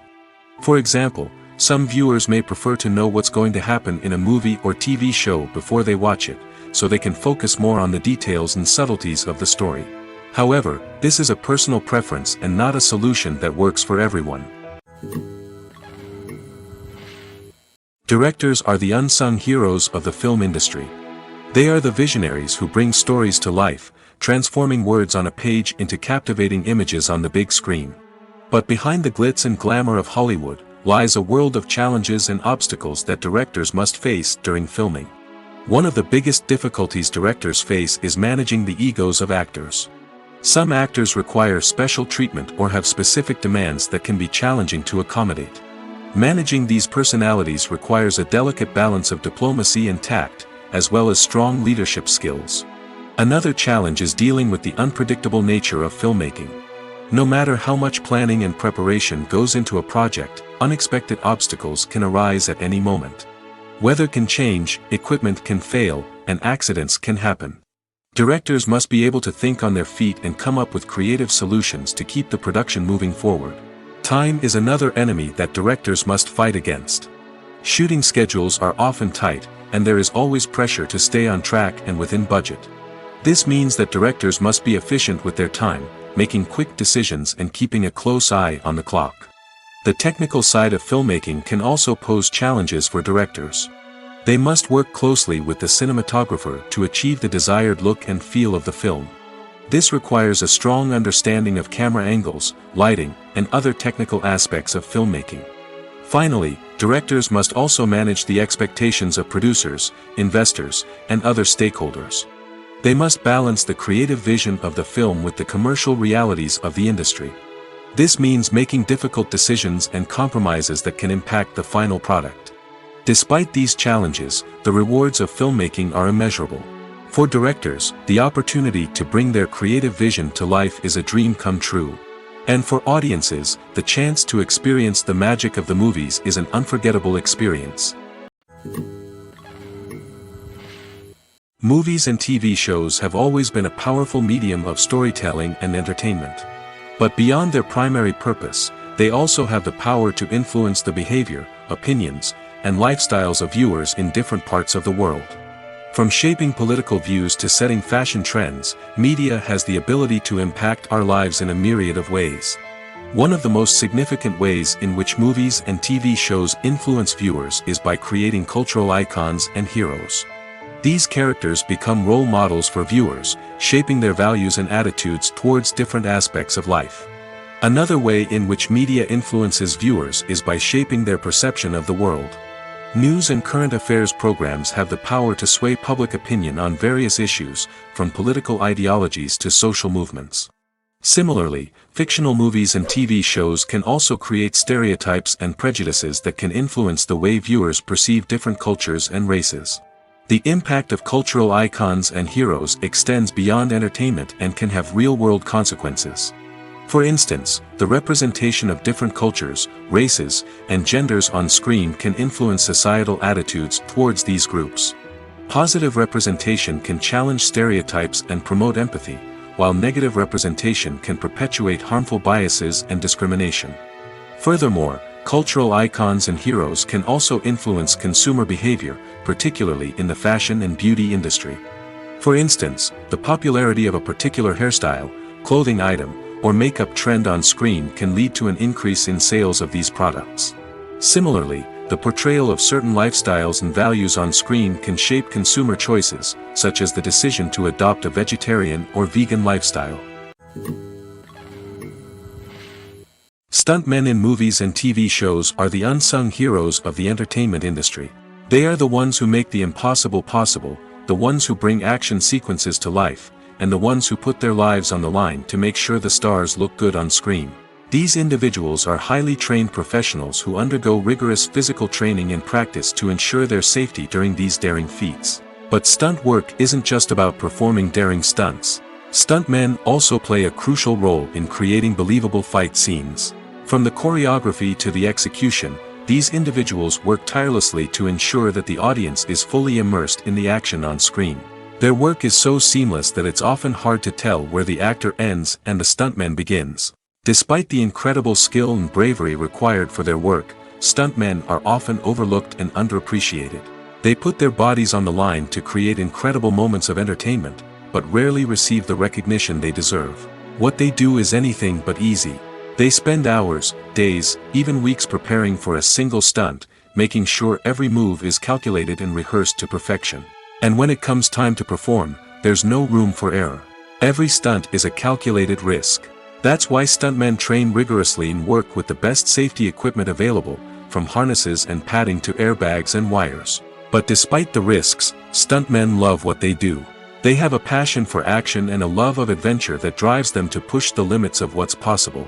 For example, some viewers may prefer to know what's going to happen in a movie or TV show before they watch it, so they can focus more on the details and subtleties of the story. However, this is a personal preference and not a solution that works for everyone. Directors are the unsung heroes of the film industry. They are the visionaries who bring stories to life, transforming words on a page into captivating images on the big screen. But behind the glitz and glamour of Hollywood, lies a world of challenges and obstacles that directors must face during filming. One of the biggest difficulties directors face is managing the egos of actors. Some actors require special treatment or have specific demands that can be challenging to accommodate. Managing these personalities requires a delicate balance of diplomacy and tact, as well as strong leadership skills. Another challenge is dealing with the unpredictable nature of filmmaking. No matter how much planning and preparation goes into a project, unexpected obstacles can arise at any moment. Weather can change, equipment can fail, and accidents can happen. Directors must be able to think on their feet and come up with creative solutions to keep the production moving forward. Time is another enemy that directors must fight against. Shooting schedules are often tight, and there is always pressure to stay on track and within budget. This means that directors must be efficient with their time, making quick decisions and keeping a close eye on the clock. The technical side of filmmaking can also pose challenges for directors. They must work closely with the cinematographer to achieve the desired look and feel of the film. This requires a strong understanding of camera angles, lighting, and other technical aspects of filmmaking. Finally, directors must also manage the expectations of producers, investors, and other stakeholders. They must balance the creative vision of the film with the commercial realities of the industry. This means making difficult decisions and compromises that can impact the final product. Despite these challenges, the rewards of filmmaking are immeasurable. For directors, the opportunity to bring their creative vision to life is a dream come true. And for audiences, the chance to experience the magic of the movies is an unforgettable experience. Movies and TV shows have always been a powerful medium of storytelling and entertainment. But beyond their primary purpose, they also have the power to influence the behavior, opinions, and lifestyles of viewers in different parts of the world. From shaping political views to setting fashion trends, media has the ability to impact our lives in a myriad of ways. One of the most significant ways in which movies and TV shows influence viewers is by creating cultural icons and heroes. These characters become role models for viewers, shaping their values and attitudes towards different aspects of life. Another way in which media influences viewers is by shaping their perception of the world. News and current affairs programs have the power to sway public opinion on various issues, from political ideologies to social movements. Similarly, fictional movies and TV shows can also create stereotypes and prejudices that can influence the way viewers perceive different cultures and races. The impact of cultural icons and heroes extends beyond entertainment and can have real-world consequences. For instance, the representation of different cultures, races, and genders on screen can influence societal attitudes towards these groups. Positive representation can challenge stereotypes and promote empathy, while negative representation can perpetuate harmful biases and discrimination. Furthermore, cultural icons and heroes can also influence consumer behavior, particularly in the fashion and beauty industry. For instance, the popularity of a particular hairstyle, clothing item, or makeup trend on screen can lead to an increase in sales of these products. Similarly, the portrayal of certain lifestyles and values on screen can shape consumer choices, such as the decision to adopt a vegetarian or vegan lifestyle. Stuntmen in movies and TV shows are the unsung heroes of the entertainment industry. They are the ones who make the impossible possible, the ones who bring action sequences to life, and the ones who put their lives on the line to make sure the stars look good on screen. These individuals are highly trained professionals who undergo rigorous physical training and practice to ensure their safety during these daring feats. But stunt work isn't just about performing daring stunts. Stuntmen also play a crucial role in creating believable fight scenes. From the choreography to the execution, these individuals work tirelessly to ensure that the audience is fully immersed in the action on screen. Their work is so seamless that it's often hard to tell where the actor ends and the stuntman begins. Despite the incredible skill and bravery required for their work, stuntmen are often overlooked and underappreciated. They put their bodies on the line to create incredible moments of entertainment, but rarely receive the recognition they deserve. What they do is anything but easy. They spend hours, days, even weeks preparing for a single stunt, making sure every move is calculated and rehearsed to perfection. And when it comes time to perform, there's no room for error. Every stunt is a calculated risk. That's why stuntmen train rigorously and work with the best safety equipment available, from harnesses and padding to airbags and wires. But despite the risks, stuntmen love what they do. They have a passion for action and a love of adventure that drives them to push the limits of what's possible.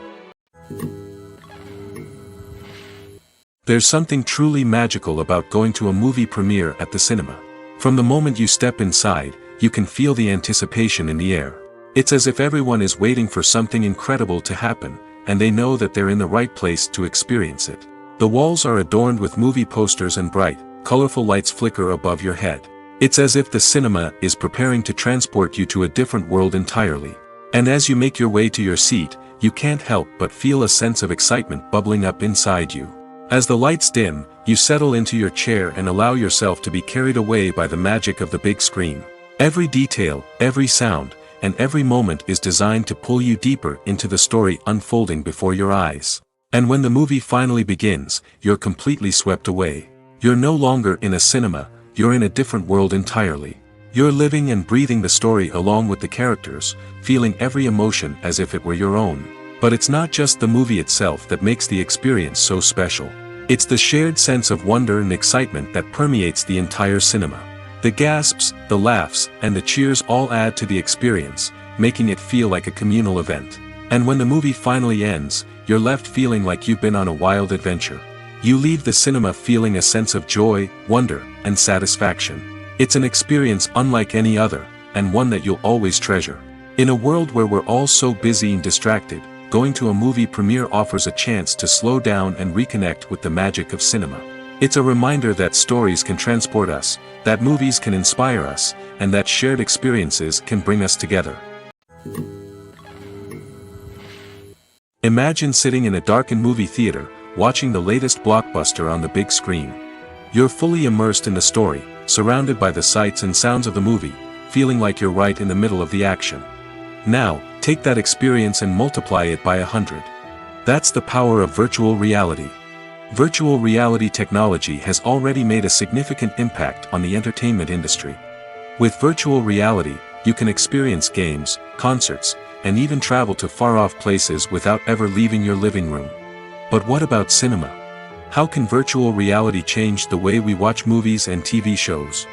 There's something truly magical about going to a movie premiere at the cinema. From the moment you step inside, you can feel the anticipation in the air. It's as if everyone is waiting for something incredible to happen, and they know that they're in the right place to experience it. The walls are adorned with movie posters and bright, colorful lights flicker above your head. It's as if the cinema is preparing to transport you to a different world entirely. And as you make your way to your seat, you can't help but feel a sense of excitement bubbling up inside you. As the lights dim, you settle into your chair and allow yourself to be carried away by the magic of the big screen. Every detail, every sound, and every moment is designed to pull you deeper into the story unfolding before your eyes. And when the movie finally begins, you're completely swept away. You're no longer in a cinema, you're in a different world entirely. You're living and breathing the story along with the characters, feeling every emotion as if it were your own. But it's not just the movie itself that makes the experience so special. It's the shared sense of wonder and excitement that permeates the entire cinema. The gasps, the laughs, and the cheers all add to the experience, making it feel like a communal event. And when the movie finally ends, you're left feeling like you've been on a wild adventure. You leave the cinema feeling a sense of joy, wonder, and satisfaction. It's an experience unlike any other, and one that you'll always treasure. In a world where we're all so busy and distracted, going to a movie premiere offers a chance to slow down and reconnect with the magic of cinema. It's a reminder that stories can transport us, that movies can inspire us, and that shared experiences can bring us together. Imagine sitting in a darkened movie theater, watching the latest blockbuster on the big screen. You're fully immersed in the story, surrounded by the sights and sounds of the movie, feeling like you're right in the middle of the action. Now, take that experience and multiply it by 100. That's the power of virtual reality. Virtual reality technology has already made a significant impact on the entertainment industry. With virtual reality, you can experience games, concerts, and even travel to far-off places without ever leaving your living room. But what about cinema? How can virtual reality change the way we watch movies and TV shows?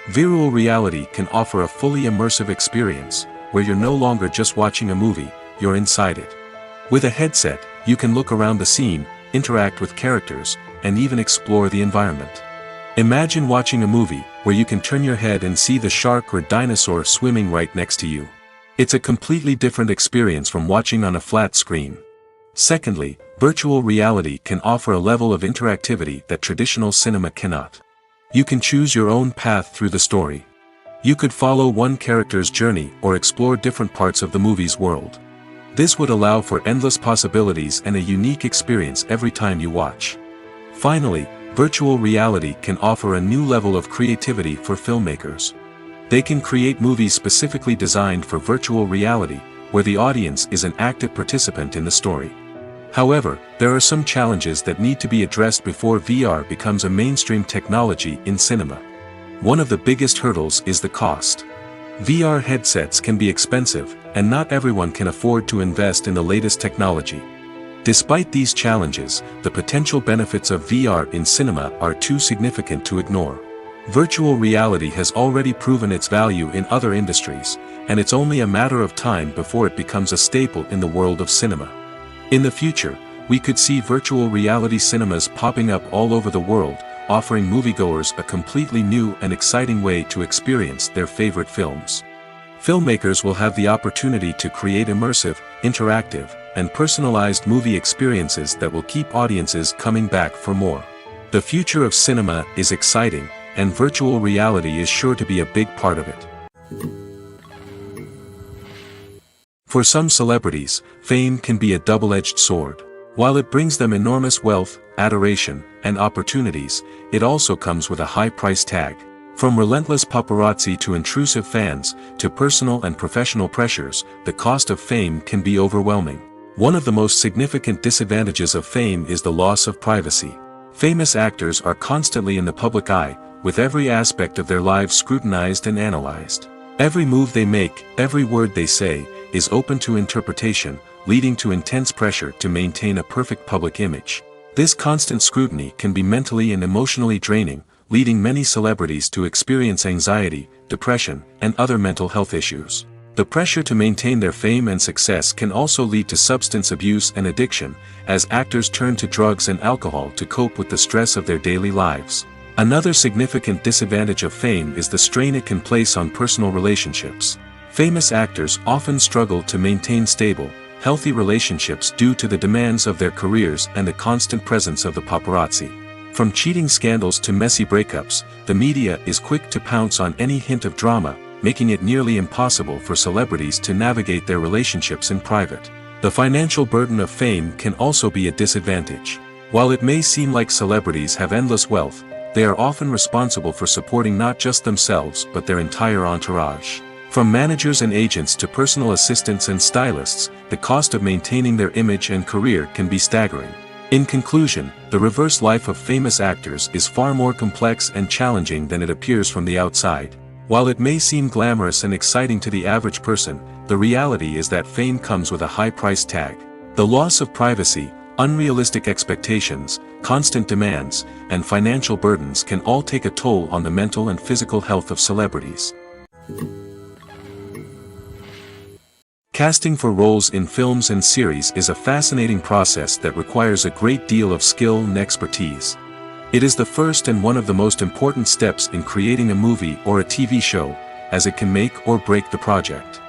Virtual reality can offer a fully immersive experience, where you're no longer just watching a movie, you're inside it. With a headset, you can look around the scene, interact with characters, and even explore the environment. Imagine watching a movie where you can turn your head and see the shark or dinosaur swimming right next to you. It's a completely different experience from watching on a flat screen. Secondly, virtual reality can offer a level of interactivity that traditional cinema cannot. You can choose your own path through the story. You could follow one character's journey or explore different parts of the movie's world. This would allow for endless possibilities and a unique experience every time you watch. Finally, virtual reality can offer a new level of creativity for filmmakers. They can create movies specifically designed for virtual reality, where the audience is an active participant in the story. However, there are some challenges that need to be addressed before VR becomes a mainstream technology in cinema. One of the biggest hurdles is the cost. VR headsets can be expensive, and not everyone can afford to invest in the latest technology. Despite these challenges, the potential benefits of VR in cinema are too significant to ignore. Virtual reality has already proven its value in other industries, and it's only a matter of time before it becomes a staple in the world of cinema. In the future, we could see virtual reality cinemas popping up all over the world, offering moviegoers a completely new and exciting way to experience their favorite films. Filmmakers will have the opportunity to create immersive, interactive, and personalized movie experiences that will keep audiences coming back for more. The future of cinema is exciting, and virtual reality is sure to be a big part of it. For some celebrities, fame can be a double-edged sword. While it brings them enormous wealth, adoration, and opportunities, it also comes with a high price tag. From relentless paparazzi to intrusive fans, to personal and professional pressures, the cost of fame can be overwhelming. One of the most significant disadvantages of fame is the loss of privacy. Famous actors are constantly in the public eye, with every aspect of their lives scrutinized and analyzed. Every move they make, every word they say, is open to interpretation, leading to intense pressure to maintain a perfect public image. This constant scrutiny can be mentally and emotionally draining, leading many celebrities to experience anxiety, depression, and other mental health issues. The pressure to maintain their fame and success can also lead to substance abuse and addiction, as actors turn to drugs and alcohol to cope with the stress of their daily lives. Another significant disadvantage of fame is the strain it can place on personal relationships. Famous actors often struggle to maintain stable, healthy relationships due to the demands of their careers and the constant presence of the paparazzi. From cheating scandals to messy breakups, the media is quick to pounce on any hint of drama, making it nearly impossible for celebrities to navigate their relationships in private. The financial burden of fame can also be a disadvantage. While it may seem like celebrities have endless wealth, they are often responsible for supporting not just themselves but their entire entourage. From managers and agents to personal assistants and stylists, the cost of maintaining their image and career can be staggering. In conclusion, the reverse life of famous actors is far more complex and challenging than it appears from the outside. While it may seem glamorous and exciting to the average person, the reality is that fame comes with a high price tag. The loss of privacy, unrealistic expectations, constant demands, and financial burdens can all take a toll on the mental and physical health of celebrities. Casting for roles in films and series is a fascinating process that requires a great deal of skill and expertise. It is the first and one of the most important steps in creating a movie or a TV show, as it can make or break the project.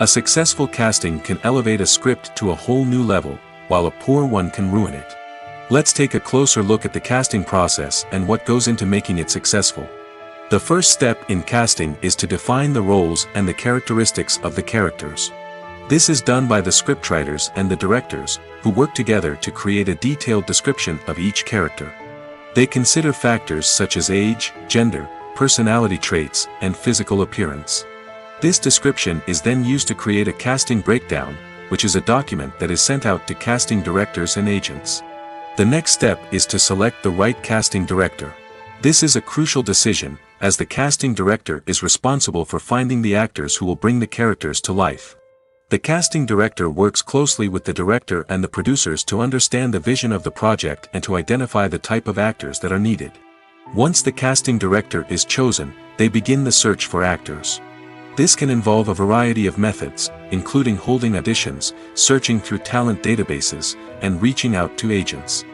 A successful casting can elevate a script to a whole new level, while a poor one can ruin it. Let's take a closer look at the casting process and what goes into making it successful. The first step in casting is to define the roles and the characteristics of the characters. This is done by the scriptwriters and the directors, who work together to create a detailed description of each character. They consider factors such as age, gender, personality traits, and physical appearance. This description is then used to create a casting breakdown, which is a document that is sent out to casting directors and agents. The next step is to select the right casting director. This is a crucial decision, as the casting director is responsible for finding the actors who will bring the characters to life. The casting director works closely with the director and the producers to understand the vision of the project and to identify the type of actors that are needed. Once the casting director is chosen, they begin the search for actors. This can involve a variety of methods, including holding auditions, searching through talent databases, and reaching out to agents.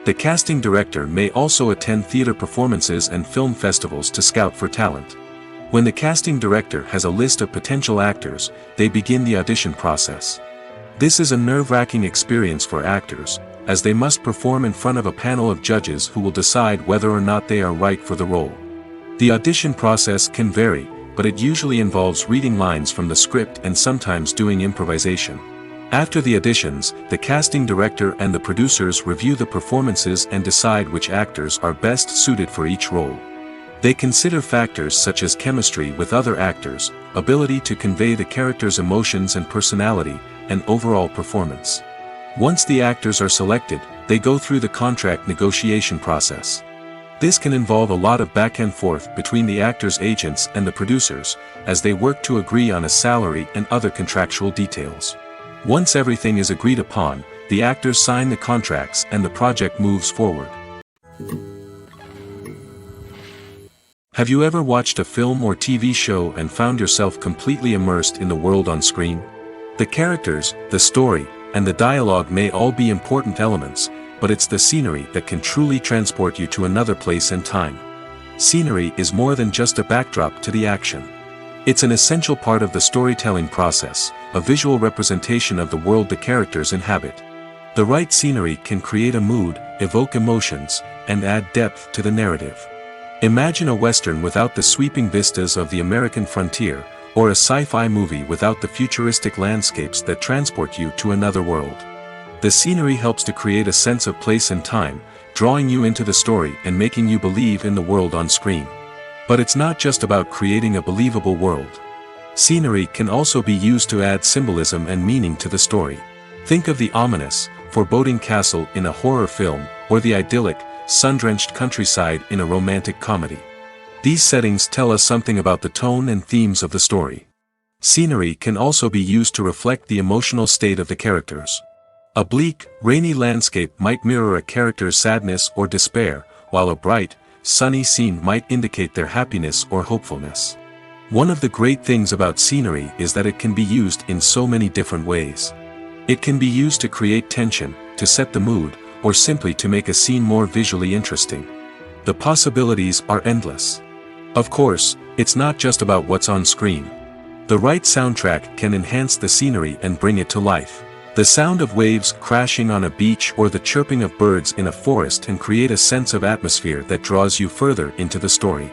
The casting director may also attend theater performances and film festivals to scout for talent. When the casting director has a list of potential actors, they begin the audition process. This is a nerve-wracking experience for actors, as they must perform in front of a panel of judges who will decide whether or not they are right for the role. The audition process can vary, but it usually involves reading lines from the script and sometimes doing improvisation. After the auditions, the casting director and the producers review the performances and decide which actors are best suited for each role. They consider factors such as chemistry with other actors, ability to convey the character's emotions and personality, and overall performance. Once the actors are selected, they go through the contract negotiation process. This can involve a lot of back and forth between the actors' agents and the producers, as they work to agree on a salary and other contractual details. Once everything is agreed upon, the actors sign the contracts and the project moves forward. Have you ever watched a film or TV show and found yourself completely immersed in the world on screen? The characters, the story, and the dialogue may all be important elements, but it's the scenery that can truly transport you to another place and time. Scenery is more than just a backdrop to the action. It's an essential part of the storytelling process, a visual representation of the world the characters inhabit. The right scenery can create a mood, evoke emotions, and add depth to the narrative. Imagine a Western without the sweeping vistas of the American frontier, or a sci-fi movie without the futuristic landscapes that transport you to another world. The scenery helps to create a sense of place and time, drawing you into the story and making you believe in the world on screen. But it's not just about creating a believable world. Scenery can also be used to add symbolism and meaning to the story. Think of the ominous, foreboding castle in a horror film, or the idyllic, sun-drenched countryside in a romantic comedy. These settings tell us something about the tone and themes of the story. Scenery can also be used to reflect the emotional state of the characters. A bleak, rainy landscape might mirror a character's sadness or despair, while a bright, sunny scene might indicate their happiness or hopefulness. One of the great things about scenery is that it can be used in so many different ways. It can be used to create tension, to set the mood, or simply to make a scene more visually interesting. The possibilities are endless. Of course, it's not just about what's on screen. The right soundtrack can enhance the scenery and bring it to life. The sound of waves crashing on a beach or the chirping of birds in a forest can create a sense of atmosphere that draws you further into the story.